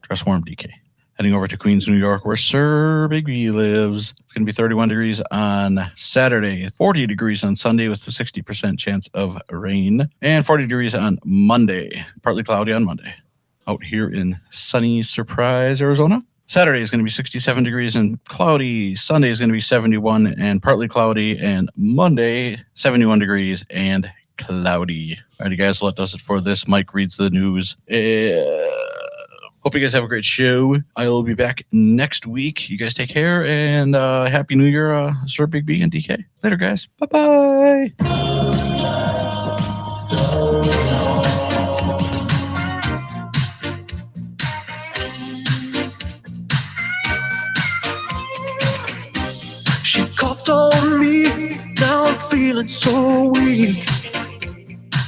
Dress warm, DK. Heading over to Queens, New York, where Sir Big B lives. It's going to be 31 degrees on Saturday, 40 degrees on Sunday with a 60% chance of rain, and 40 degrees on Monday. Partly cloudy on Monday. Out here in sunny Surprise, Arizona. Saturday is going to be 67 degrees and cloudy. Sunday is going to be 71 and partly cloudy. And Monday, 71 degrees and cloudy. All right, guys, so that does it for this. Mike Reads the News. Hope you guys have a great show. I will be back next week. You guys take care, and Happy New Year, Sir Big B and DK. Later, guys. Bye-bye. She coughed on me, now I'm feeling so weak.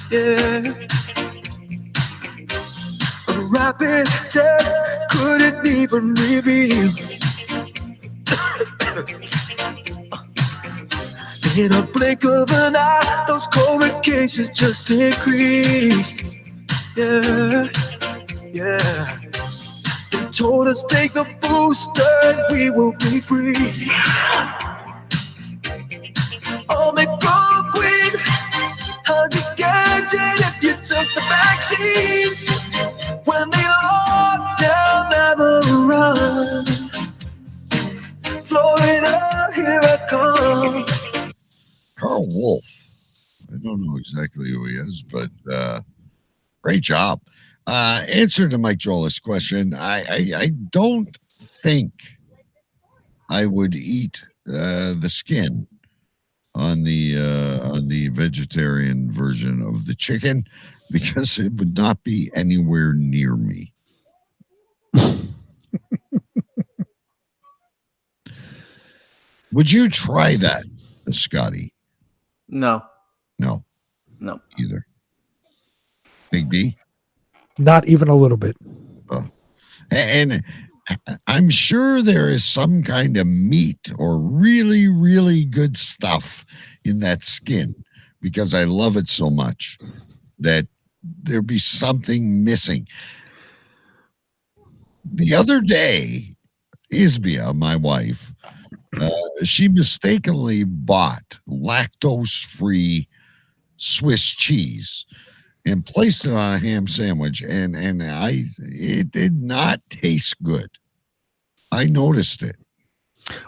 Yeah. A rapid test couldn't even reveal In a blink of an eye, those COVID cases just increased. Yeah, yeah. They told us take the booster and we will be free. Omicron queen, how'd you catch it if you took the vaccines? When they locked down, never run. Florida, here I come. Carl Wolf. I don't know exactly who he is, but great job. Answer to Mike Jolis' question. I don't think I would eat the skin on the vegetarian version of the chicken because it would not be anywhere near me. Would you try that, Scotty? No. No. No. Either. Big B? Not even a little bit. Oh. And I'm sure there is some kind of meat or really, really good stuff in that skin because I love it so much that there'd be something missing. The other day, Isbia, my wife, she mistakenly bought lactose-free Swiss cheese and placed it on a ham sandwich, and it did not taste good. I noticed it.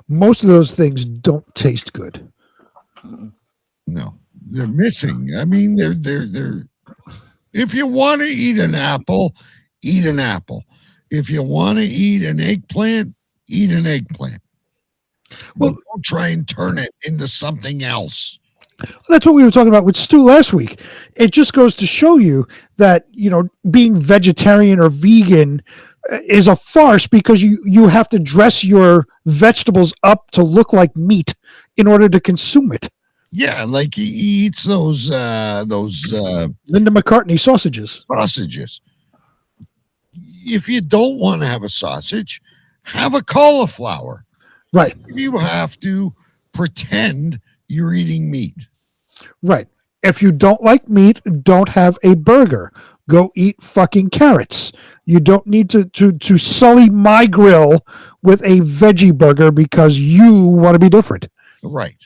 Most of those things don't taste good. No, they're missing. I mean, they're. If you want to eat an apple, eat an apple. If you want to eat an eggplant, eat an eggplant. Well, don't try and turn it into something else. That's what we were talking about with Stu last week. It just goes to show you that, being vegetarian or vegan is a farce because you have to dress your vegetables up to look like meat in order to consume it. Yeah, like he eats those Linda McCartney sausages. If you don't want to have a sausage, have a cauliflower. Right. You have to pretend you're eating meat. Right. If you don't like meat, don't have a burger. Go eat fucking carrots. You don't need to sully my grill with a veggie burger because you want to be different. Right.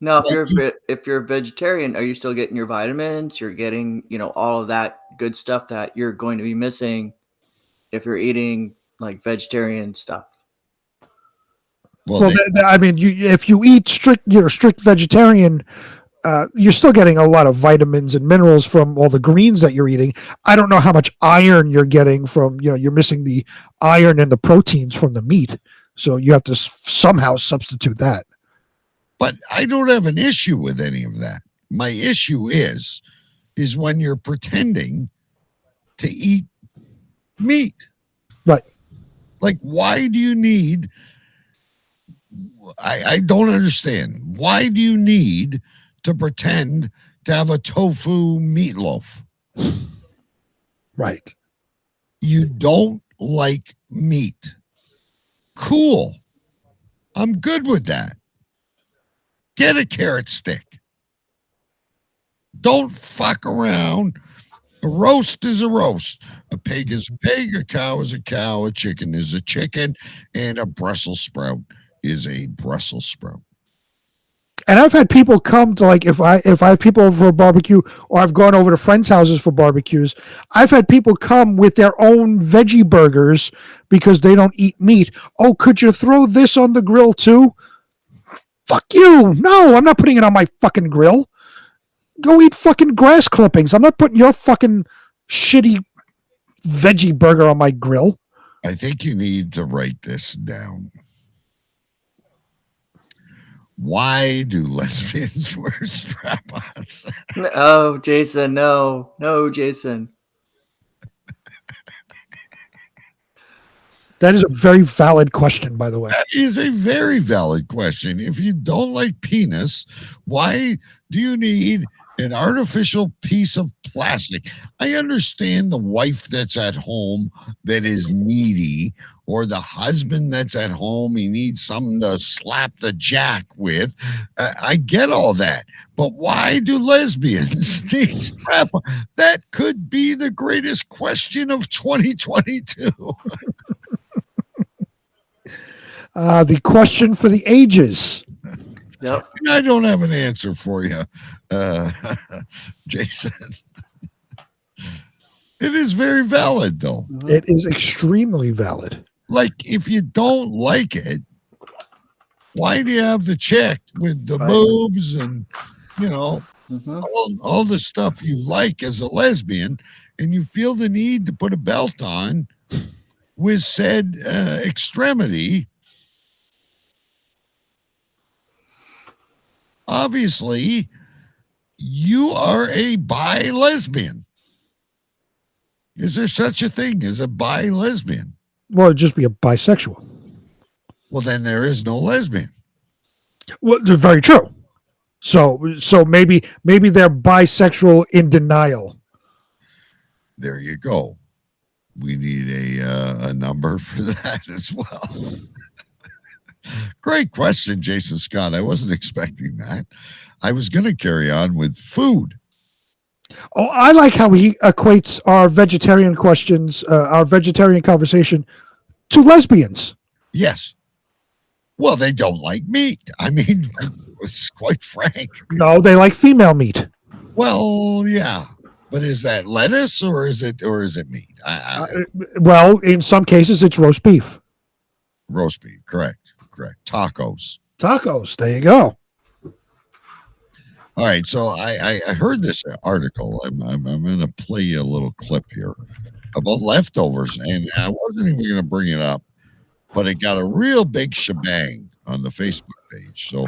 Now, if you're a vegetarian, are you still getting your vitamins? You're getting, all of that good stuff that you're going to be missing if you're eating like vegetarian stuff. Well, if you eat strict vegetarian, you're still getting a lot of vitamins and minerals from all the greens that you're eating. I don't know how much iron you're getting from, you're missing the iron and the proteins from the meat. So you have to somehow substitute that. But I don't have an issue with any of that. My issue is when you're pretending to eat meat. Right. Like, why do you need... I don't understand. Why do you need to pretend to have a tofu meatloaf? Right. You don't like meat. Cool. I'm good with that. Get a carrot stick. Don't fuck around. A roast is a roast. A pig is a pig. A cow is a cow. A chicken is a chicken. And a Brussels sprout is a Brussels sprout. And I've had people come to, like, if I have people over for a barbecue, or I've gone over to friends' houses for barbecues, I've had people come with their own veggie burgers because they don't eat meat. Oh, could you throw this on the grill too? Fuck you. No, I'm not putting it on my fucking grill. Go eat fucking grass clippings. I'm not putting your fucking shitty veggie burger on my grill. I think you need to write this down. Why do lesbians wear strap-ons? Oh, Jason, no, Jason. That is a very valid question, by the way. That is a very valid question. If you don't like penis, why do you need An artificial piece of plastic. I understand the wife that's at home that is needy, or the husband that's at home, he needs something to slap the jack with. I get all that. But why do lesbians need strap? That could be the greatest question of 2022. The question for the ages. Yep. I don't have an answer for you, Jason. It is very valid, though. It is extremely valid. Like, if you don't like it, why do you have the chick with the boobs and, all the stuff you like as a lesbian, and you feel the need to put a belt on with said extremity? Obviously, you are a bi-lesbian. Is there such a thing as a bi-lesbian? Well, it'd just be a bisexual. Well, then there is no lesbian. Well, they're very true. So maybe they're bisexual in denial. There you go. We need a number for that as well. Great question, Jason Scott. I wasn't expecting that. I was going to carry on with food. Oh, I like how he equates our vegetarian questions, our vegetarian conversation, to lesbians. Yes. Well, they don't like meat. I mean, it's quite frank. No, they like female meat. Well, yeah. But is that lettuce or is it meat? Well, in some cases, it's roast beef. Roast beef, correct. Tacos. There you go. All right, so I heard this article. I'm going to play you a little clip here about leftovers, and I wasn't even going to bring it up, but it got a real big shebang on the Facebook page. So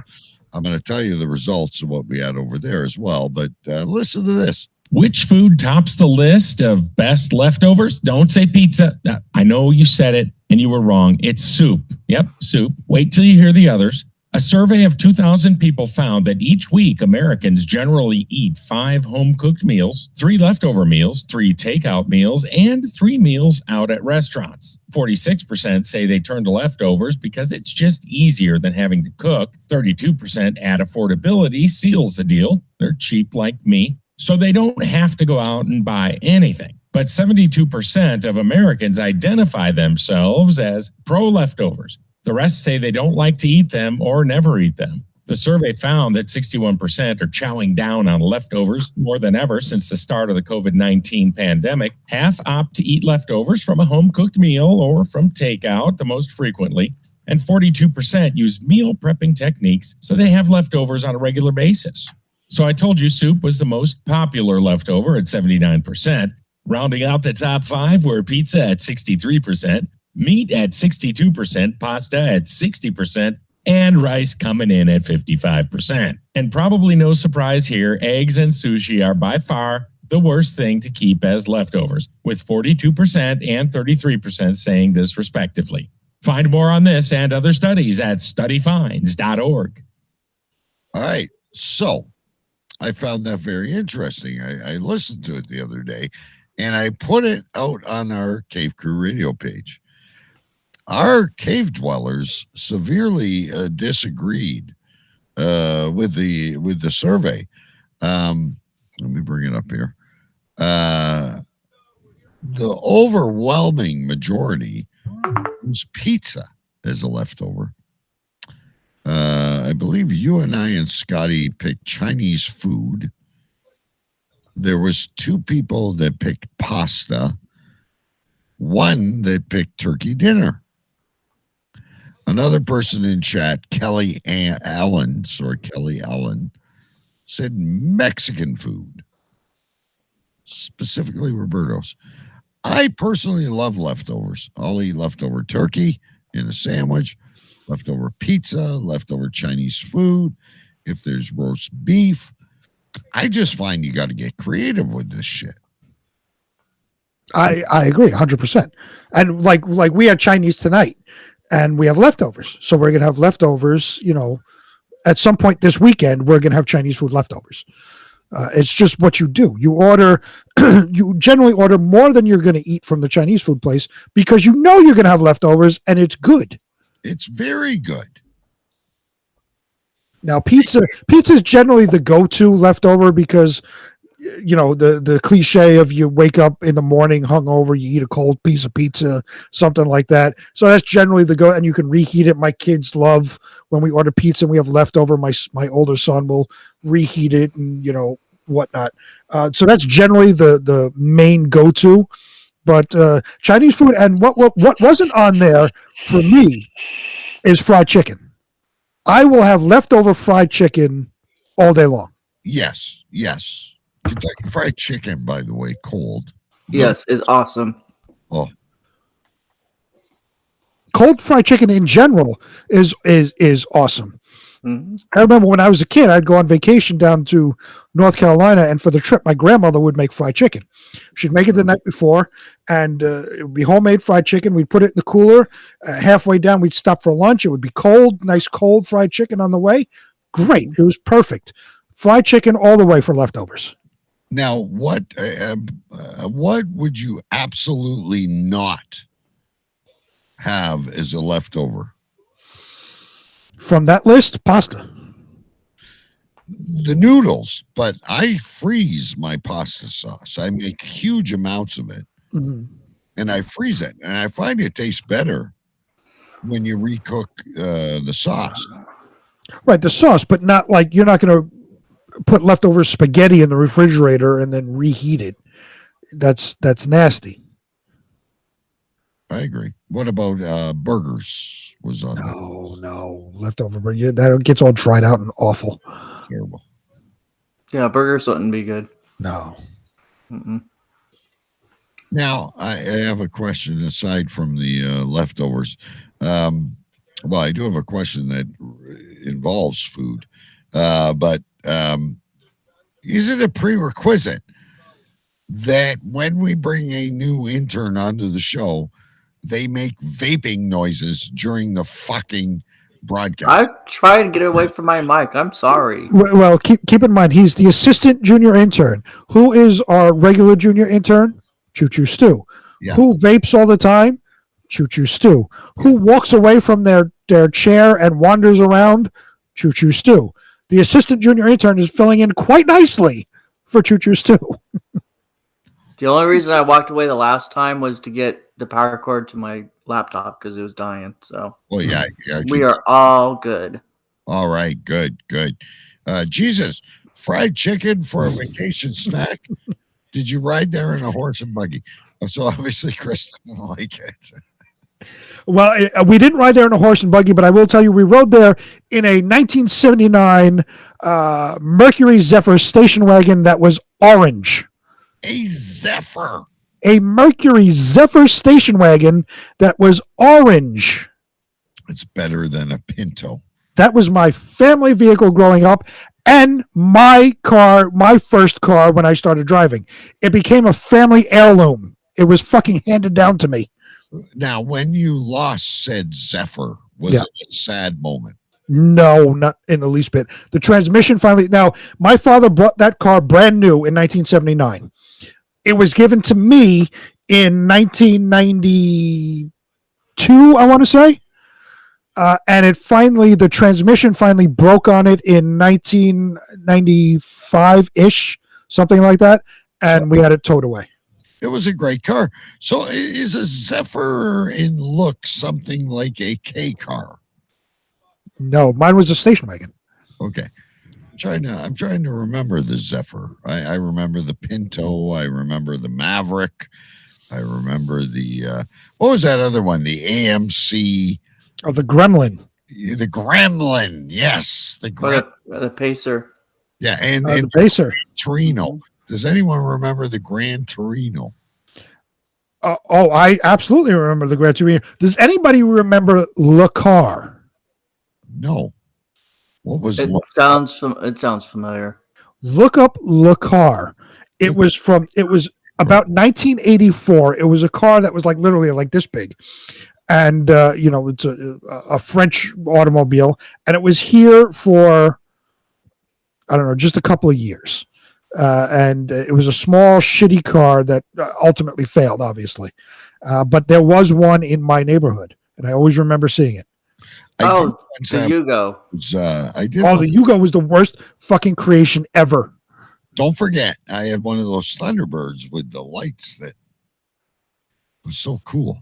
I'm going to tell you the results of what we had over there as well. But listen to this. Which food tops the list of best leftovers? Don't say pizza. I know you said it and you were wrong. It's soup. Yep, soup. Wait till you hear the others. A survey of 2,000 people found that each week Americans generally eat 5 home-cooked meals, 3 leftover meals, 3 takeout meals, and 3 meals out at restaurants. 46% say they turn to leftovers because it's just easier than having to cook. 32% add affordability seals the deal. They're cheap like me, so they don't have to go out and buy anything. But 72% of Americans identify themselves as pro-leftovers. The rest say they don't like to eat them or never eat them. The survey found that 61% are chowing down on leftovers more than ever since the start of the COVID-19 pandemic. Half opt to eat leftovers from a home-cooked meal or from takeout the most frequently. And 42% use meal prepping techniques so they have leftovers on a regular basis. So I told you soup was the most popular leftover at 79%. Rounding out the top 5 were pizza at 63%, meat at 62%, pasta at 60%, and rice coming in at 55%. And probably no surprise here, eggs and sushi are by far the worst thing to keep as leftovers, with 42% and 33% saying this respectively. Find more on this and other studies at studyfinds.org. All right, so I found that very interesting. I listened to it the other day, and I put it out on our Cave Crew radio page. Our cave dwellers severely disagreed with the survey. Let me bring it up here. The overwhelming majority was pizza as a leftover. I believe you and I and Scotty picked Chinese food. There was 2 people that picked pasta. 1 that picked turkey dinner. Another person in chat, Kelly Allen, said Mexican food, specifically Roberto's. I personally love leftovers. I'll eat leftover turkey in a sandwich, leftover pizza, leftover Chinese food. If there's roast beef, I just find you got to get creative with this shit. I agree 100%. And like we had Chinese tonight. And we have leftovers. So we're going to have leftovers, at some point this weekend, we're going to have Chinese food leftovers. It's just what you do. You order, you generally order more than you're going to eat from the Chinese food place because you know you're going to have leftovers and it's good. It's very good. Now, pizza is generally the go-to leftover because, the cliche of you wake up in the morning hungover, you eat a cold piece of pizza, something like that. So that's generally the go, and you can reheat it. My kids love when we order pizza and we have leftover. My older son will reheat it and whatnot. So that's generally the main go-to. But Chinese food, and what wasn't on there for me is fried chicken. I will have leftover fried chicken all day long. Yes. Kentucky Fried Chicken, by the way, cold. Yes, is awesome. Oh, cold fried chicken in general is awesome. Mm-hmm. I remember when I was a kid, I'd go on vacation down to North Carolina, and for the trip, my grandmother would make fried chicken. She'd make it the night before, and it would be homemade fried chicken. We'd put it in the cooler. Halfway down, we'd stop for lunch. It would be cold, nice cold fried chicken on the way. Great. It was perfect. Fried chicken all the way for leftovers. Now, what would you absolutely not have as a leftover? From that list, pasta. The noodles, but I freeze my pasta sauce. I make huge amounts of it, and I freeze it, and I find it tastes better when you recook the sauce. Right, the sauce, but not like you're not going to put leftover spaghetti in the refrigerator and then reheat it. That's nasty. I agree. What about burgers? Was on no leftover burger. That gets all dried out and awful. Terrible. Yeah, burgers wouldn't be good. No. Mm-mm. Now I have a question aside from the leftovers. Well, I do have a question that involves food, but is it a prerequisite that when we bring a new intern onto the show, they make vaping noises during the fucking broadcast? I try to get away from my mic. I'm sorry. Well, keep in mind, he's the assistant junior intern. Who is our regular junior intern? Choo Choo Stew. Yeah. Who vapes all the time? Choo Choo Stew. Who walks away from their chair and wanders around? Choo Choo Stew. The assistant junior intern is filling in quite nicely for Choo Choo Stew. The only reason I walked away the last time was to get the power cord to my laptop because it was dying. So, well, yeah, we are all good. All right, good. Jesus, fried chicken for a vacation snack. Did you ride there in a horse and buggy? So obviously, Chris doesn't like it. Well, we didn't ride there in a horse and buggy, but I will tell you, we rode there in a 1979 Mercury Zephyr station wagon that was orange. A Zephyr. A Mercury Zephyr station wagon that was orange. It's better than a Pinto. That was my family vehicle growing up and my car, my first car when I started driving. It became a family heirloom. It was fucking handed down to me. Now, when you lost said Zephyr, was it a sad moment? No, not in the least bit. The transmission finally... Now, my father bought that car brand new in 1979. It was given to me in 1992, I want to say. And the transmission finally broke on it in 1995-ish, something like that. And we had it towed away. It was a great car. So is a Zephyr in look something like a K car? No, mine was a station wagon. Okay. I'm trying to remember the Zephyr. I remember the Pinto. I remember the Maverick. I remember the what was that other one? The AMC. Oh, the Gremlin. The Gremlin. Yes, the Gremlin. The Pacer. Yeah, and the Pacer. Torino. Does anyone remember the Gran Torino? I absolutely remember the Gran Torino. Does anybody remember Le Car? No. What was it? Sounds familiar. Look up Le Car. It was about 1984. It was a car that was like literally like this big. And it's a French automobile, and it was here for I don't know, just a couple of years. and it was a small, shitty car that ultimately failed, obviously. But there was one in my neighborhood, and I always remember seeing it. The Yugo. The Yugo was the worst fucking creation ever. Don't forget, I had one of those Thunderbirds with the lights that was so cool.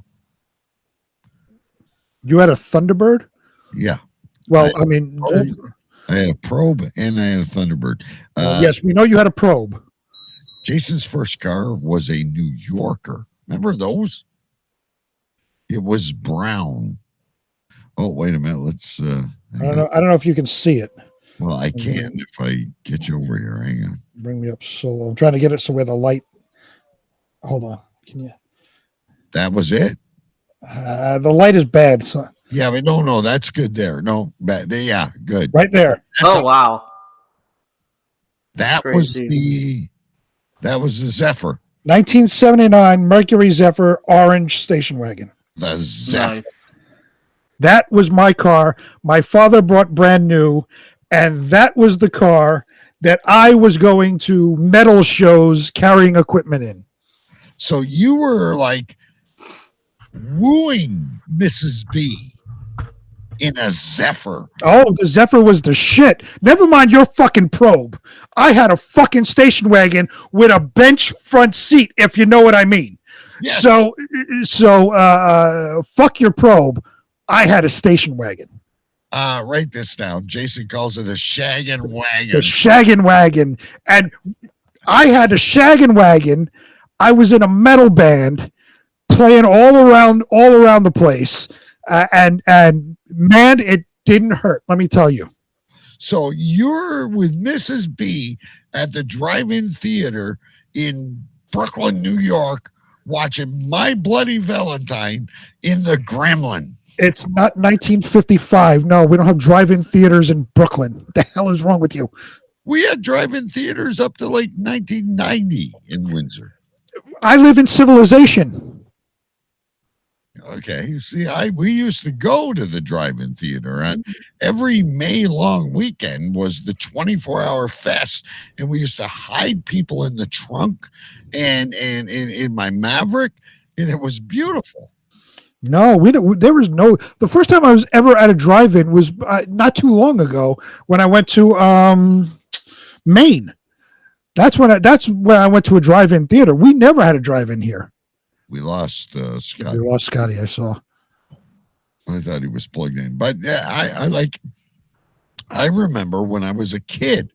You had a Thunderbird? Yeah. Well, I had a Probe and I had a Thunderbird. Yes, we know you had a Probe. Jason's first car was a New Yorker. Remember those? It was brown. Oh, wait a minute. Let's. I don't know if you can see it. Well, I can if I get you over here. Hang on. Bring me up solo. I'm trying to get it so where the light. Hold on. Can you? That was it. The light is bad. So. Yeah, but no, that's good there. No, bad. Yeah, good. Right there. Wow. That was the Zephyr. 1979 Mercury Zephyr orange station wagon. The Zephyr. Nice. That was my car. My father bought brand new, and that was the car that I was going to metal shows carrying equipment in. So you were like wooing Mrs. B in a Zephyr. Oh, the Zephyr was the shit. Never mind your fucking Probe. I had a fucking station wagon with a bench front seat, if you know what I mean. Yes. So fuck your Probe. I had a station wagon. Write this down. Jason calls it a shaggin' wagon. The shaggin' wagon. And I had a shaggin' wagon. I was in a metal band playing all around the place. And man, it didn't hurt. Let me tell you. So you're with Mrs. B at the drive-in theater in Brooklyn, New York, watching My Bloody Valentine in the Gremlin. It's not 1955. No, we don't have drive-in theaters in Brooklyn. What the hell is wrong with you? We had drive-in theaters up to like 1990 in Windsor. I live in civilization. Okay, you see, we used to go to the drive-in theater, and every May long weekend was the 24-hour fest, and we used to hide people in the trunk and in my Maverick, and it was beautiful. No, there was no. The first time I was ever at a drive-in was not too long ago when I went to Maine. That's when I went to a drive-in theater. We never had a drive-in here. We lost Scotty. We lost Scotty. I saw. I thought he was plugged in, but yeah, I remember when I was a kid.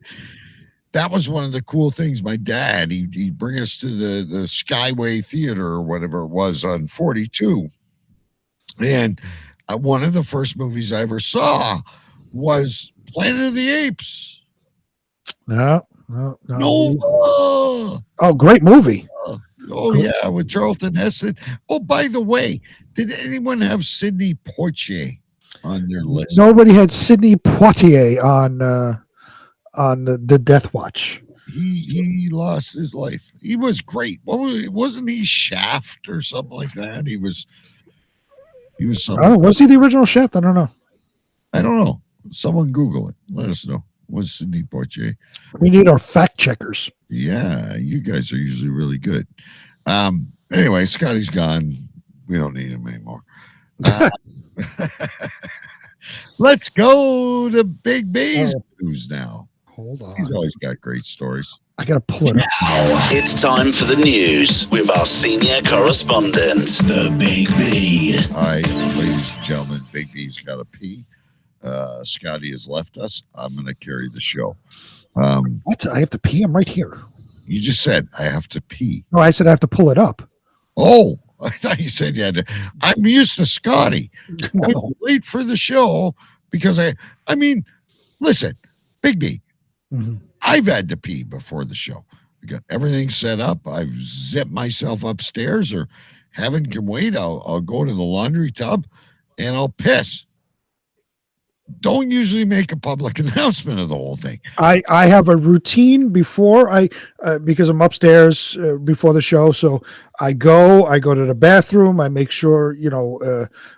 That was one of the cool things. My dad, he'd bring us to the Skyway Theater or whatever it was on 42. And one of the first movies I ever saw was Planet of the Apes. No. Nova. Oh, great movie. Oh, yeah, with Charlton Heston. Oh, by the way, did anyone have Sidney Poitier on their list? Nobody had Sidney Poitier on the Death Watch. He lost his life. He was great. Wasn't he Shaft or something like that? He was something. Oh, was he the original Shaft? I don't know. I don't know. Someone Google it. Let us know. Was Sidney Poitier? We need our fact checkers. Yeah, you guys are usually really good. Anyway, Scotty's gone. We don't need him anymore. Let's go to Big B's news now. Hold on. He's always got great stories. I got to pull it up. Now it's time for the news with our senior correspondent, the Big B. All right, ladies and gentlemen, Big B's got to pee. Scotty has left us. I'm going to carry the show. What? I have to pee? I'm right here. You just said I have to pee. No, I said I have to pull it up. Oh, I thought you said you had to. I'm used to Scotty. No. I'm late for the show because I mean, listen, Big B, I've had to pee before the show. I got everything set up. I've zipped myself upstairs, or Heaven can wait. I'll go to the laundry tub and I'll piss. Don't usually make a public announcement of the whole thing. I have a routine before because I'm upstairs before the show. So I go to the bathroom. I make sure,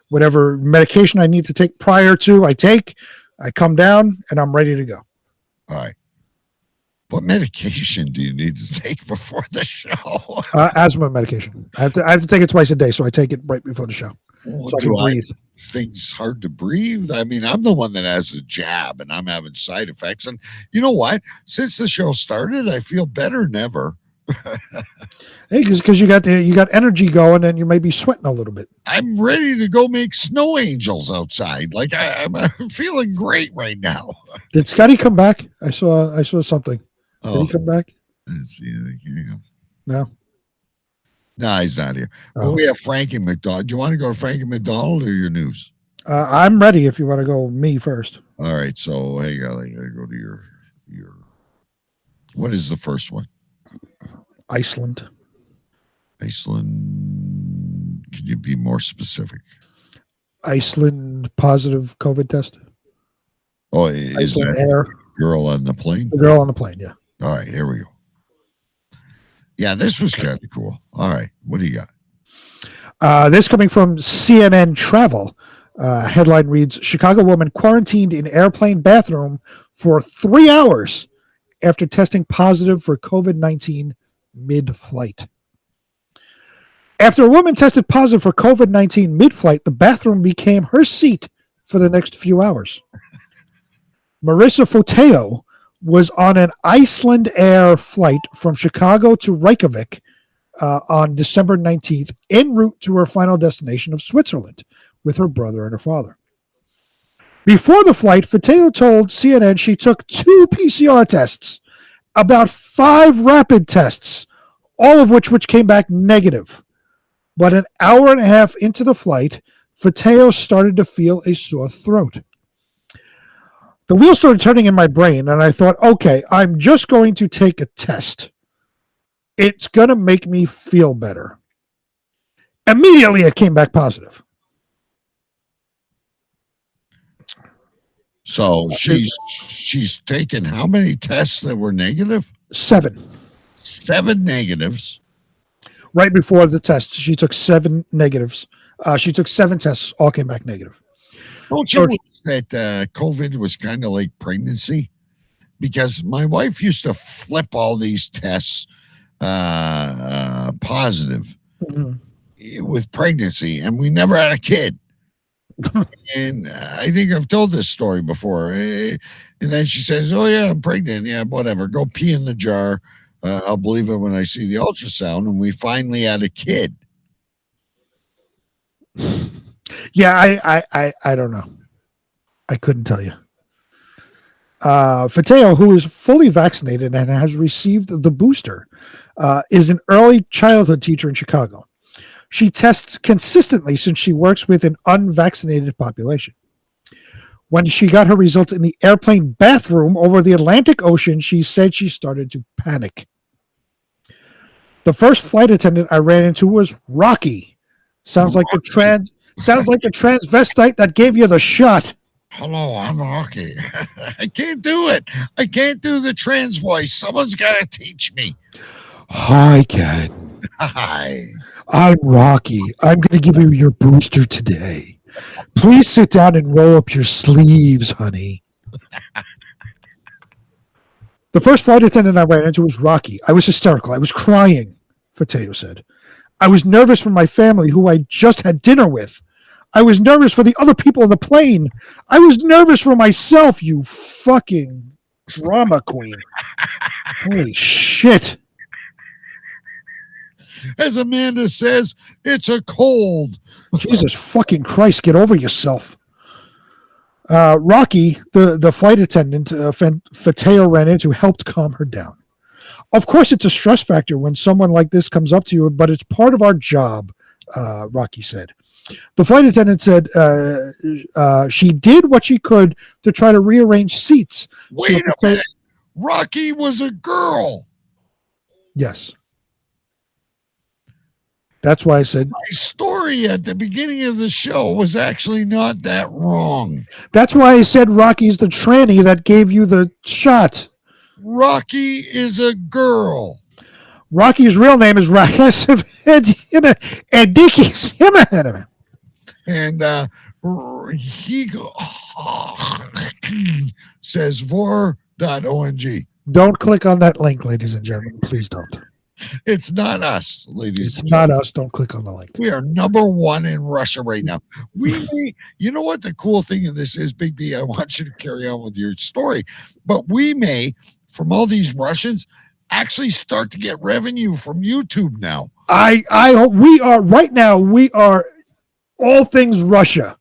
whatever medication I need to take prior to, I come down and I'm ready to go. All right. What medication do you need to take before the show? Asthma medication. I have to take it twice a day, so I take it right before the show. So I can breathe. Things hard to breathe. I mean, I'm the one that has a jab, and I'm having side effects. And you know what? Since the show started, I feel better than ever. Hey, because you got energy going, and you may be sweating a little bit. I'm ready to go make snow angels outside. Like I'm feeling great right now. Did Scotty come back? I saw something. Did he come back? Let's see. Here you go. No. No, he's not here. Well, we have Frankie McDonald. Do you want to go to Frankie McDonald or your news? I'm ready if you want to go me first. All right. So I gotta go to your. What is the first one? Iceland. Iceland. Could you be more specific? Iceland positive COVID test. Oh, is Iceland that Air. Girl on the plane? The girl on the plane, yeah. All right, here we go. Yeah, this was kind of cool. All right, what do you got? This coming from CNN Travel. Headline reads, Chicago woman quarantined in airplane bathroom for 3 hours after testing positive for COVID-19 mid-flight. After a woman tested positive for COVID-19 mid-flight, the bathroom became her seat for the next few hours. Marissa Foteo was on an Iceland Air flight from Chicago to Reykjavik on December 19th, en route to her final destination of Switzerland with her brother and her father. Before the flight, Foteo told CNN she took 2 PCR tests, about 5 rapid tests, all of which came back negative. But an hour and a half into the flight, Foteo started to feel a sore throat. The wheels started turning in my brain, and I thought, okay, I'm just going to take a test. It's going to make me feel better. Immediately, it came back positive. So she's taken how many tests that were negative? 7. 7 negatives. Right before the test, she took 7 negatives. She took 7 tests, all came back negative. Don't you wish that COVID was kind of like pregnancy? Because my wife used to flip all these tests positive with pregnancy, and we never had a kid. And I think I've told this story before. And then she says, oh, yeah, I'm pregnant. Yeah, whatever. Go pee in the jar. I'll believe it when I see the ultrasound. And we finally had a kid. Yeah, I don't know. I couldn't tell you. Foteo, who is fully vaccinated and has received the booster, is an early childhood teacher in Chicago. She tests consistently since she works with an unvaccinated population. When she got her results in the airplane bathroom over the Atlantic Ocean, she said she started to panic. The first flight attendant I ran into was Rocky. Sounds like the transvestite that gave you the shot. Hello, I'm Rocky. I can't do it. I can't do the trans voice. Someone's got to teach me. Hi, Ken. Hi. I'm Rocky. I'm going to give you your booster today. Please sit down and roll up your sleeves, honey. The first flight attendant I ran into was Rocky. I was hysterical. I was crying, Foteo said. I was nervous for my family, who I just had dinner with. I was nervous for the other people on the plane. I was nervous for myself, you fucking drama queen. Holy shit. As Amanda says, it's a cold. Jesus fucking Christ, get over yourself. Rocky, the flight attendant Foteo ran into, helped calm her down. Of course, it's a stress factor when someone like this comes up to you, but it's part of our job, Rocky said. The flight attendant said she did what she could to try to rearrange seats. Wait a minute. Rocky was a girl. Yes. That's why I said my story at the beginning of the show was actually not that wrong. That's why I said Rocky's the tranny that gave you the shot. Rocky is a girl. Rocky's real name is Rakesh Adikis. And he says vor.ong. Don't click on that link, ladies and gentlemen. Please don't. It's not us, ladies. It's not us. Don't click on the link. We are number one in Russia right now. We may, you know what the cool thing in this is, Big B? I want you to carry on with your story, but we may, from all these Russians, actually start to get revenue from YouTube now. I hope we are right now. We are all things Russia.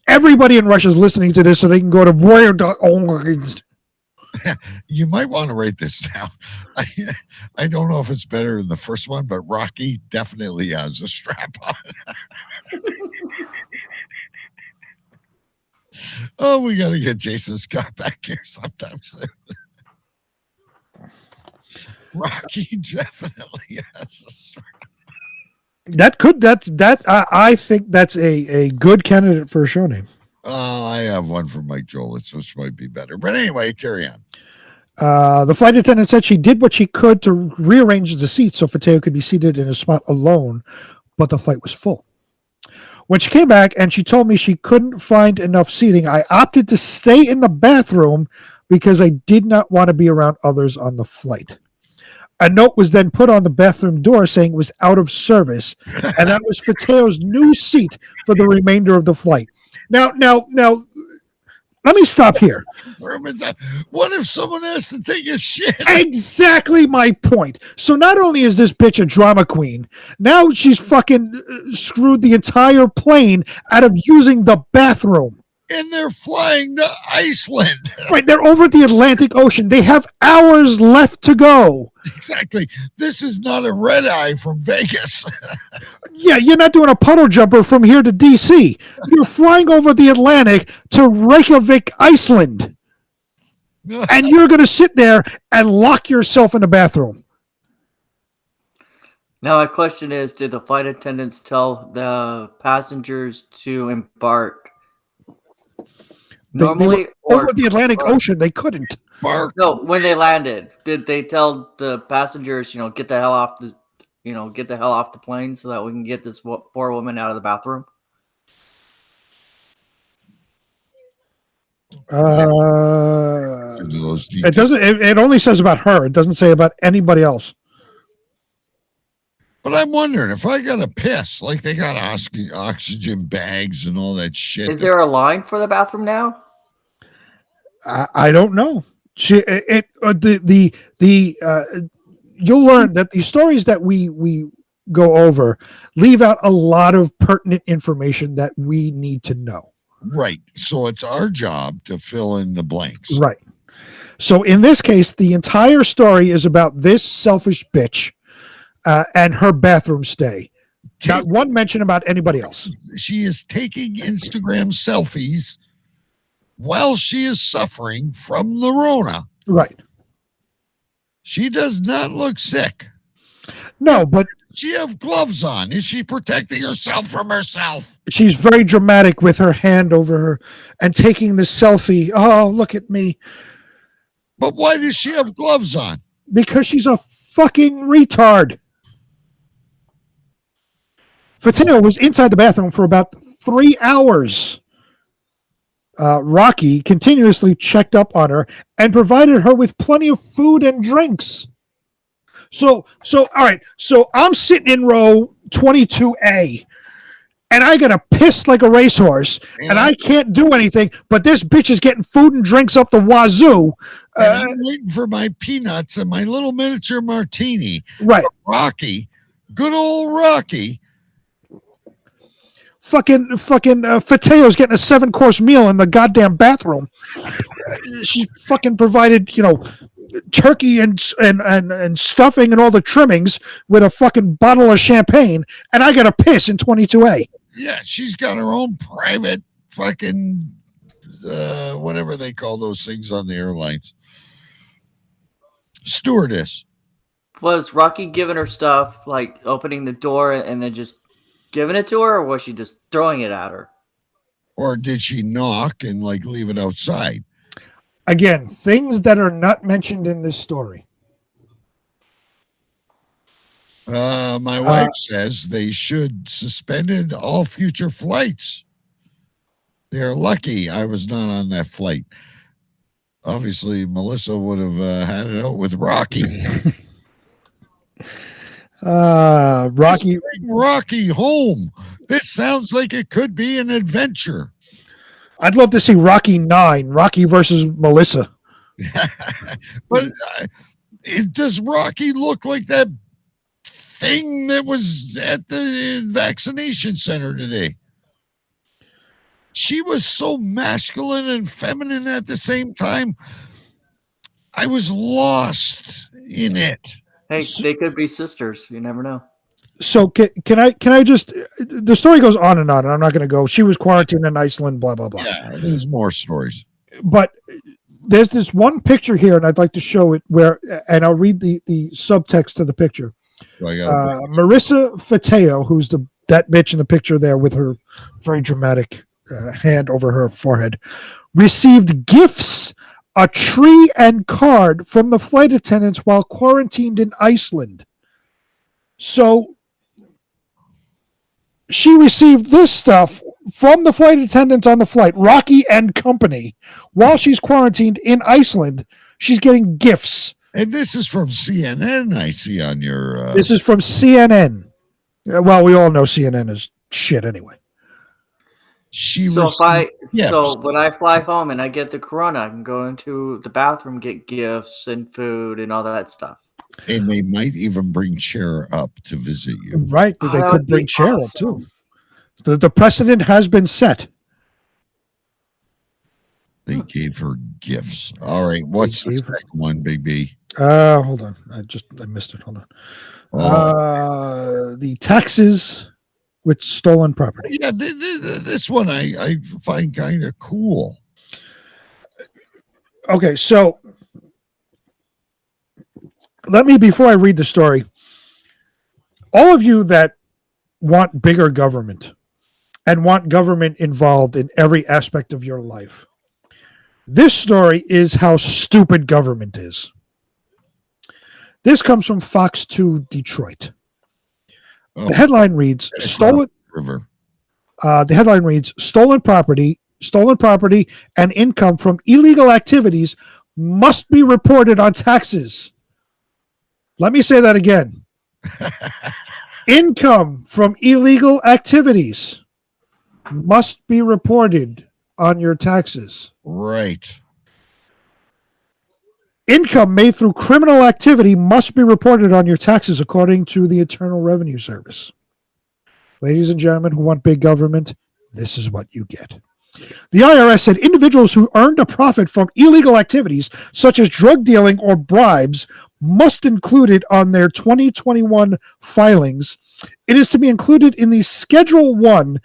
Everybody in Russia is listening to this, so they can go to warrior.org. You might want to write this down. I don't know if it's better than the first one, but Rocky definitely has a strap on. Oh, we got to get Jason Scott back here sometime soon. Rocky definitely has a strap. I think that's a good candidate for a show name. I have one for Mike Jolitz, which might be better. But anyway, carry on. The flight attendant said she did what she could to rearrange the seats so Fateo could be seated in a spot alone, but the flight was full. When she came back and she told me she couldn't find enough seating, I opted to stay in the bathroom because I did not want to be around others on the flight. A note was then put on the bathroom door saying it was out of service, and that was Fateo's new seat for the remainder of the flight. Now, let me stop here. What if someone has to take a shit? Exactly my point. So not only is this bitch a drama queen, now she's fucking screwed the entire plane out of using the bathroom. And they're flying to Iceland. Right, they're over the Atlantic Ocean. They have hours left to go. Exactly. This is not a red eye from Vegas. Yeah, you're not doing a puddle jumper from here to D.C. You're flying over the Atlantic to Reykjavik, Iceland. And you're going to sit there and lock yourself in the bathroom. Now, my question is, did the flight attendants tell the passengers to embark? Normally, over the Atlantic Ocean, they couldn't. No, when they landed, did they tell the passengers, get the hell off the, get the hell off the plane so that we can get this poor woman out of the bathroom? It doesn't. It only says about her. It doesn't say about anybody else. But I'm wondering if I got to piss, like they got oxygen bags and all that shit. Is there a line for the bathroom now? I don't know. You'll learn that the stories that we go over leave out a lot of pertinent information that we need to know. Right. So it's our job to fill in the blanks. Right. So in this case, the entire story is about this selfish bitch and her bathroom stay. Not one mention about anybody else. She is taking Instagram selfies while she is suffering from the Rona. Right. She does not look sick. No, but she have gloves on. Is she protecting herself from herself? She's very dramatic with her hand over her and taking the selfie. Oh, look at me. But why does she have gloves on? Because she's a fucking retard. Fateo was inside the bathroom for about 3 hours. Rocky continuously checked up on her and provided her with plenty of food and drinks. So all right. So I'm sitting in row 22A, and I gotta piss like a racehorse, and I can't do anything. But this bitch is getting food and drinks up the wazoo. I'm waiting for my peanuts and my little miniature martini. Right, Rocky, good old Rocky. Fucking Fateo's getting a 7-course meal in the goddamn bathroom. She fucking provided, turkey and stuffing and all the trimmings with a fucking bottle of champagne, and I got to piss in 22A. Yeah, she's got her own private fucking whatever they call those things on the airlines. Stewardess. Was Rocky giving her stuff, like opening the door and then just giving it to her, or was she just throwing it at her? Or did she knock and leave it outside? Again, things that are not mentioned in this story. My wife says they should suspended all future flights. They're lucky I was not on that flight. Obviously, Melissa would have had it out with Rocky. Rocky. Just bring Rocky home. This sounds like it could be an adventure. I'd love to see Rocky 9, Rocky versus Melissa. But does Rocky look like that thing that was at the vaccination center today? She was so masculine and feminine at the same time. I was lost in it. Hey, they could be sisters. You never know. So can I just, the story goes on and on, and I'm not going to go. She was quarantined in Iceland, blah, blah, blah. Yeah, there's more stories. But there's this one picture here, and I'd like to show it where, and I'll read the subtext to the picture. Marissa Fateo, who's that bitch in the picture there with her very dramatic hand over her forehead, received gifts, a tree and card from the flight attendants while quarantined in Iceland. So she received this stuff from the flight attendants on the flight, Rocky and Company, while she's quarantined in Iceland. She's getting gifts. And this is from CNN, I see on your... This is from CNN. Well, we all know CNN is shit anyway. So when I fly home and I get the corona, I can go into the bathroom, get gifts and food and all that stuff. And they might even bring Chair up to visit you. Right. They could bring Chair up too. The precedent has been set. They gave her gifts. All right. What's the second one, Big B? Hold on. I missed it. Hold on. The taxes with stolen property. Yeah, this one I find kind of cool. Okay, so before I read the story, all of you that want bigger government and want government involved in every aspect of your life, this story is how stupid government is. This comes from Fox 2 Detroit. The headline reads stolen property and income from illegal activities must be reported on taxes. Let me say that again. Income from illegal activities must be reported on your taxes. Right. Income made through criminal activity must be reported on your taxes, according to the Internal Revenue Service. Ladies and gentlemen who want big government, this is what you get. The IRS said individuals who earned a profit from illegal activities, such as drug dealing or bribes, must include it on their 2021 filings. It is to be included in the Schedule 1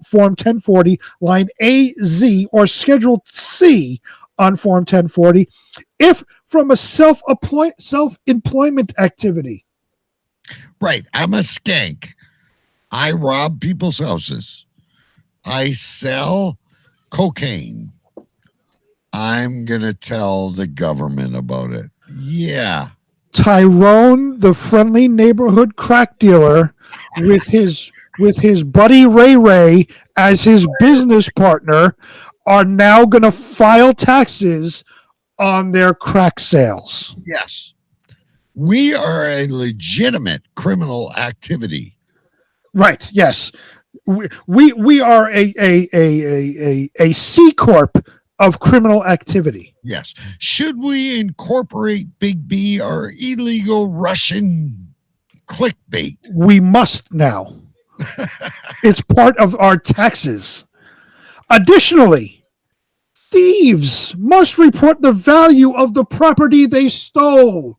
Form 1040, line AZ, or Schedule C on Form 1040, if from a self-employment activity. Right. I'm a skank. I rob people's houses. I sell cocaine. I'm going to tell the government about it. Yeah. Tyrone, the friendly neighborhood crack dealer, with his buddy Ray as his business partner, are now going to file taxes on their crack sales. Yes. We are a legitimate criminal activity. Right. Yes. We are a C corp of criminal activity. Yes. Should we incorporate Big B, our illegal Russian clickbait? We must now. It's part of our taxes. Additionally, thieves must report the value of the property they stole.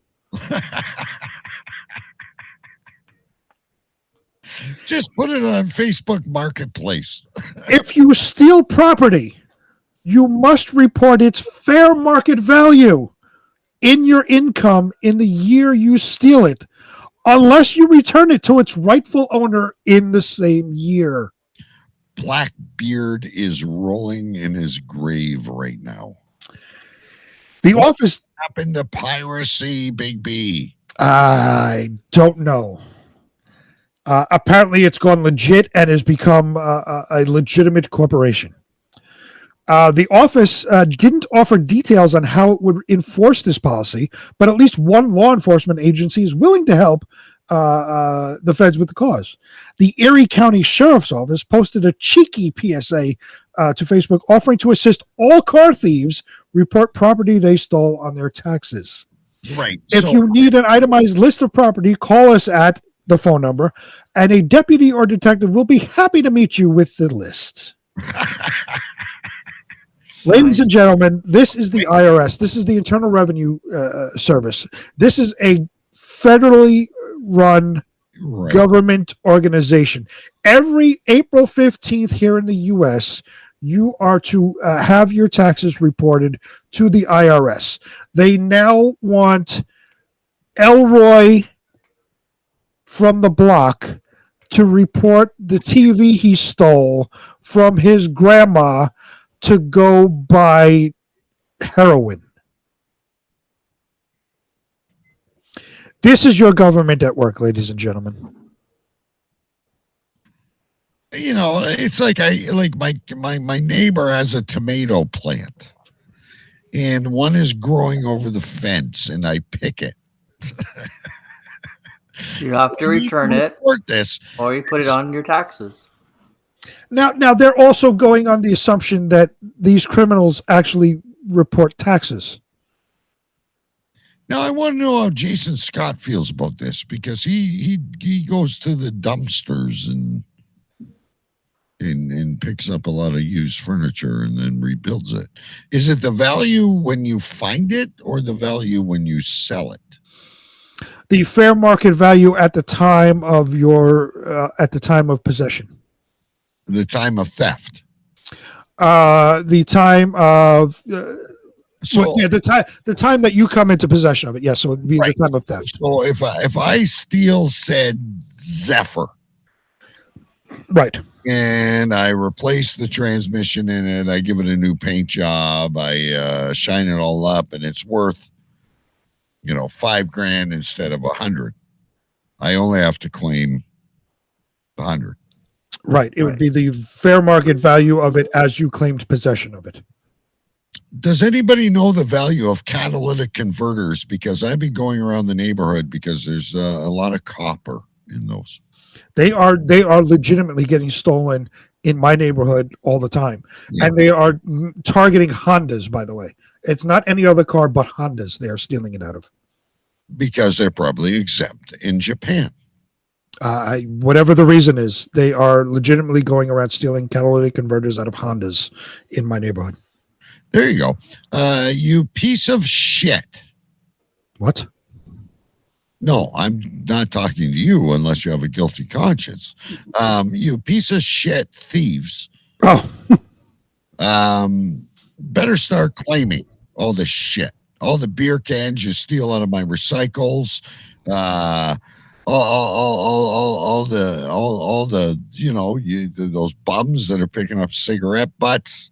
Just put it on Facebook Marketplace. If you steal property, you must report its fair market value in your income in the year you steal it, unless you return it to its rightful owner in the same year. Blackbeard is rolling in his grave right now. The office happened to piracy, Big B. I don't know. Apparently, it's gone legit and has become a legitimate corporation. The office didn't offer details on how it would enforce this policy, but at least one law enforcement agency is willing to help the feds with the cause. The Erie County Sheriff's Office posted a cheeky PSA to Facebook offering to assist all car thieves report property they stole on their taxes. Right. If you need an itemized list of property, call us at the phone number, and a deputy or detective will be happy to meet you with the list. Ladies and gentlemen, this is the IRS. This is the Internal Revenue Service. This is a federally run government organization. Every April 15th here in the U.S., you are to have your taxes reported to the IRS. They now want Elroy from the block to report the TV he stole from his grandma to go buy heroin. This is your government at work, ladies and gentlemen. You know, it's like my neighbor has a tomato plant, and one is growing over the fence, and I pick it. You have to return it, report this, or you put it on your taxes. Now they're also going on the assumption that these criminals actually report taxes. Now I want to know how Jason Scott feels about this, because he goes to the dumpsters and picks up a lot of used furniture and then rebuilds it. Is it the value when you find it or the value when you sell it? The fair market value at the time of your at the time of possession. The time of theft. The time of the time that you come into possession of it. Yes, so it'd be the time of theft. So if I steal said Zephyr, right, and I replace the transmission in it, I give it a new paint job, I shine it all up, and it's worth $5,000 instead of $100. I only have to claim $100. Right. It would be the fair market value of it as you claimed possession of it. Does anybody know the value of catalytic converters? Because I've been going around the neighborhood because there's a lot of copper in those. They are legitimately getting stolen in my neighborhood all the time. Yeah. And they are targeting Hondas, by the way. It's not any other car but Hondas they are stealing it out of. Because they're probably exempt in Japan. Whatever the reason is, they are legitimately going around stealing catalytic converters out of Hondas in my neighborhood. There you go. You piece of shit. What? No, I'm not talking to you unless you have a guilty conscience. You piece of shit thieves. Oh. Better start claiming all the shit. All the beer cans you steal out of my recycles. All the those bums that are picking up cigarette butts.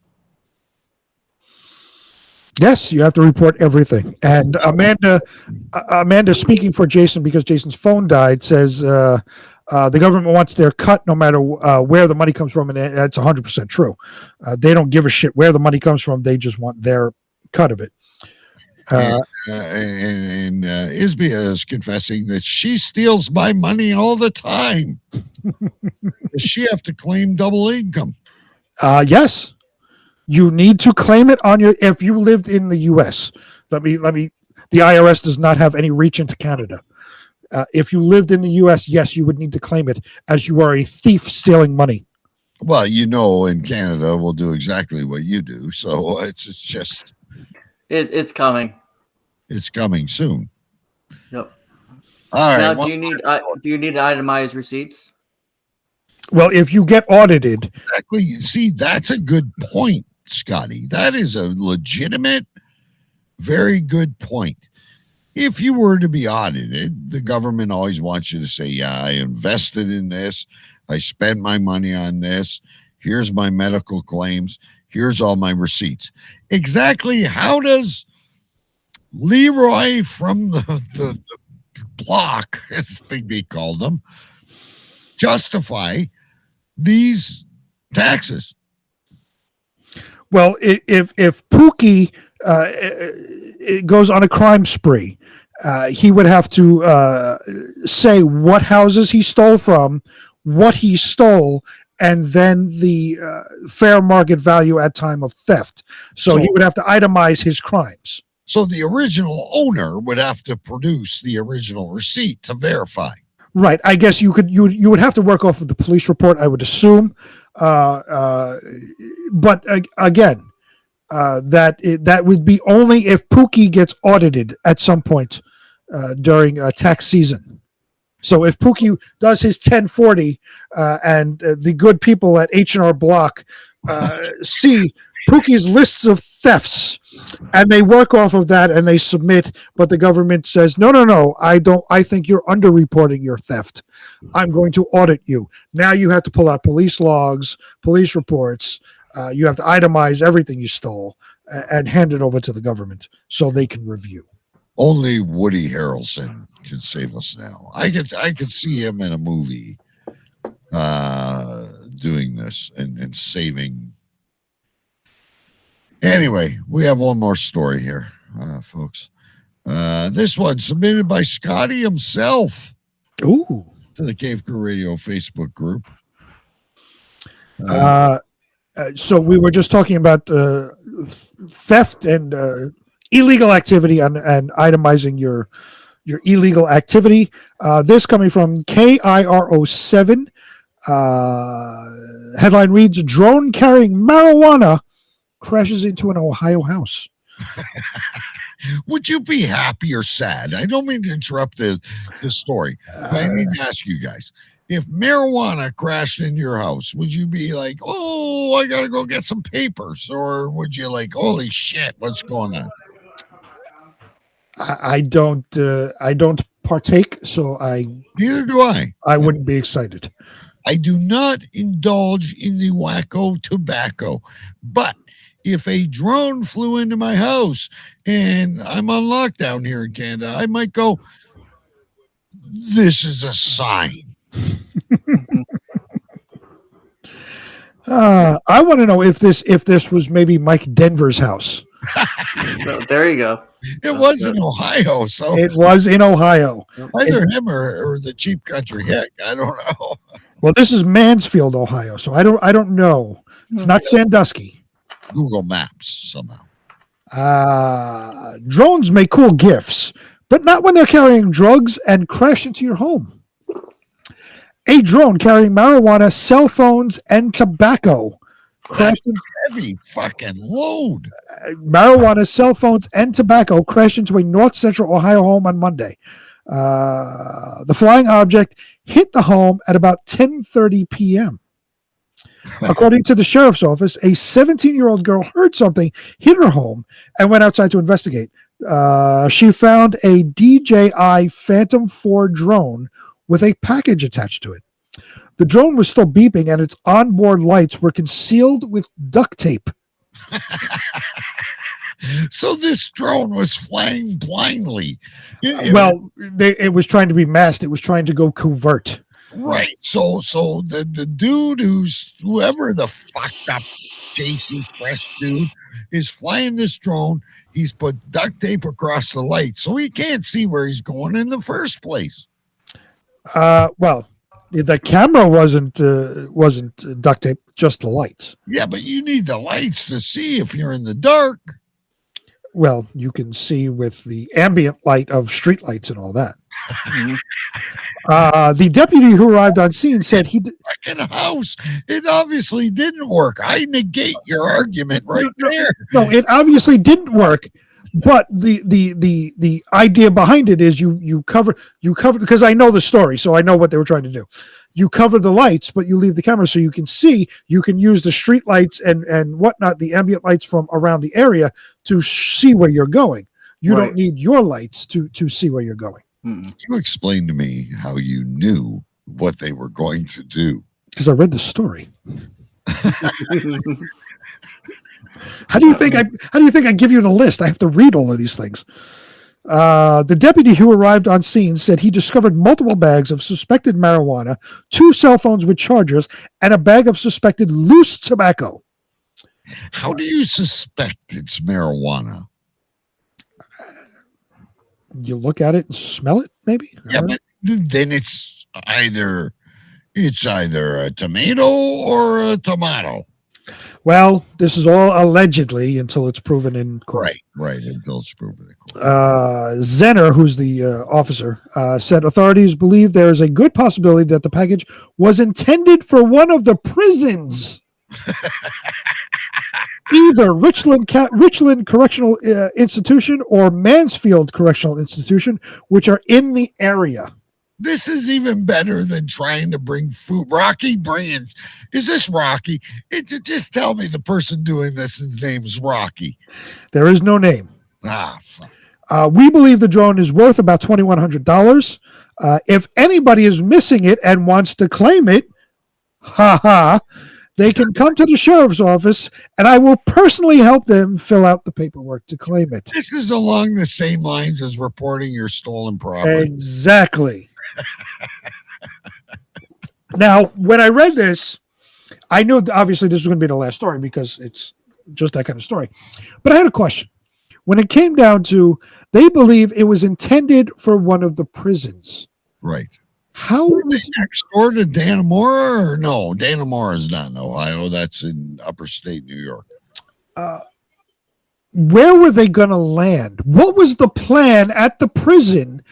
Yes, you have to report everything. And Amanda speaking for Jason, because Jason's phone died, says the government wants their cut no matter where the money comes from, and that's 100% true. They don't give a shit where the money comes from. They just want their cut of it. And Isbia is confessing that she steals my money all the time. Does she have to claim double income? Yes. You need to claim it on your, if you lived in the U.S. The IRS does not have any reach into Canada. If you lived in the U.S., yes, you would need to claim it, as you are a thief stealing money. Well, in Canada, we'll do exactly what you do. So it's just... It's coming. It's coming soon. Yep. All right. Now, do you need itemized receipts? Well, if you get audited... Exactly. See, that's a good point, Scotty. That is a legitimate, very good point. If you were to be audited, the government always wants you to say, yeah, I invested in this. I spent my money on this. Here's my medical claims. Here's all my receipts. Exactly how does Leroy from the block, as Big B called them, justify these taxes? Well, if Pookie goes on a crime spree, he would have to say what houses he stole from, what he stole, and then the fair market value at time of theft. So he would have to itemize his crimes. So the original owner would have to produce the original receipt to verify. Right. I guess you would have to work off of the police report, I would assume. But again, that would be only if Pookie gets audited at some point during tax season. So if Pookie does his 1040 and the good people at H&R Block see Pookie's lists of thefts, and they work off of that and they submit, but the government says, no, I think you're underreporting your theft. I'm going to audit you. Now you have to pull out police logs, police reports. You have to itemize everything you stole and hand it over to the government so they can review. Only Woody Harrelson can save us now. I could see him in a movie doing this and saving. Anyway, we have one more story here, folks. This one submitted by Scotty himself. Ooh. To the Cave Crew Radio Facebook group. So we were just talking about theft and illegal activity and itemizing your illegal activity. This coming from KIRO7. Headline reads, drone carrying marijuana crashes into an Ohio house. Would you be happy or sad? I don't mean to interrupt the story. But I need to ask you guys, if marijuana crashed in your house, would you be like, oh, I got to go get some papers? Or would you like, holy shit, what's going on? I don't partake, so neither do I. I wouldn't be excited. I do not indulge in the wacko tobacco, but if a drone flew into my house and I'm on lockdown here in Canada, I might go, this is a sign. I want to know if this was maybe Mike Denver's house. So, there you go. It was in Ohio, so it was in Ohio. Either him or the cheap country heck. I don't know. Well, this is Mansfield, Ohio, so I don't know. It's not Sandusky. Google Maps somehow. Drones make cool gifts, but not when they're carrying drugs and crash into your home. A drone carrying marijuana, cell phones, and tobacco crashed. Heavy fucking load. Marijuana, cell phones, and tobacco crashed into a north central Ohio home on Monday. The flying object hit the home at about 10:30 p.m. According to the sheriff's office, a 17-year-old girl heard something hit her home and went outside to investigate. She found a DJI Phantom 4 drone with a package attached to it. The drone was still beeping, and its onboard lights were concealed with duct tape. So this drone was flying blindly. It was trying to be masked. It was trying to go covert. Right. So the dude whoever the fucked up JC Fresh dude is flying this drone. He's put duct tape across the light, so he can't see where he's going in the first place. Well, the camera wasn't duct tape, just the lights. Yeah, but you need the lights to see if you're in the dark. Well, you can see with the ambient light of street lights and all that. The deputy who arrived on scene said he in a house. It obviously didn't work. I negate your argument right there. No, it obviously didn't work. But the idea behind it is you cover because I know the story, so I know what they were trying to do. You cover the lights, but you leave the camera so you can see. You can use the street lights and whatnot, the ambient lights from around the area to see where you're going. You don't need your lights to see where you're going. Can you explain to me how you knew what they were going to do? Because I read the story. How do you think I give you the list? I have to read all of these things. The deputy who arrived on scene said he discovered multiple bags of suspected marijuana, 2 cell phones with chargers, and a bag of suspected loose tobacco. How do you suspect it's marijuana? You look at it and smell it, maybe. Yeah, but then it's either a tomato or a tomato. Well, this is all allegedly until it's proven in court. Right, until it's proven in court. Zenner, who's the officer, said authorities believe there is a good possibility that the package was intended for one of the prisons. Either Richland Correctional Institution or Mansfield Correctional Institution, which are in the area. This is even better than trying to bring food. Rocky, is this Rocky? Just tell me the person doing this, his name's Rocky. There is no name. Fuck. We believe the drone is worth about $2,100. If anybody is missing it and wants to claim it, they can come to the sheriff's office and I will personally help them fill out the paperwork to claim it. This is along the same lines as reporting your stolen property. Exactly. Now, when I read this, I knew obviously this was going to be the last story because it's just that kind of story. But I had a question. When it came down to, they believe it was intended for one of the prisons. Right. How is it next door to Dannemora? Or no, Dannemora is not in Ohio. That's in upper state New York. Where were they going to land? What was the plan at the prison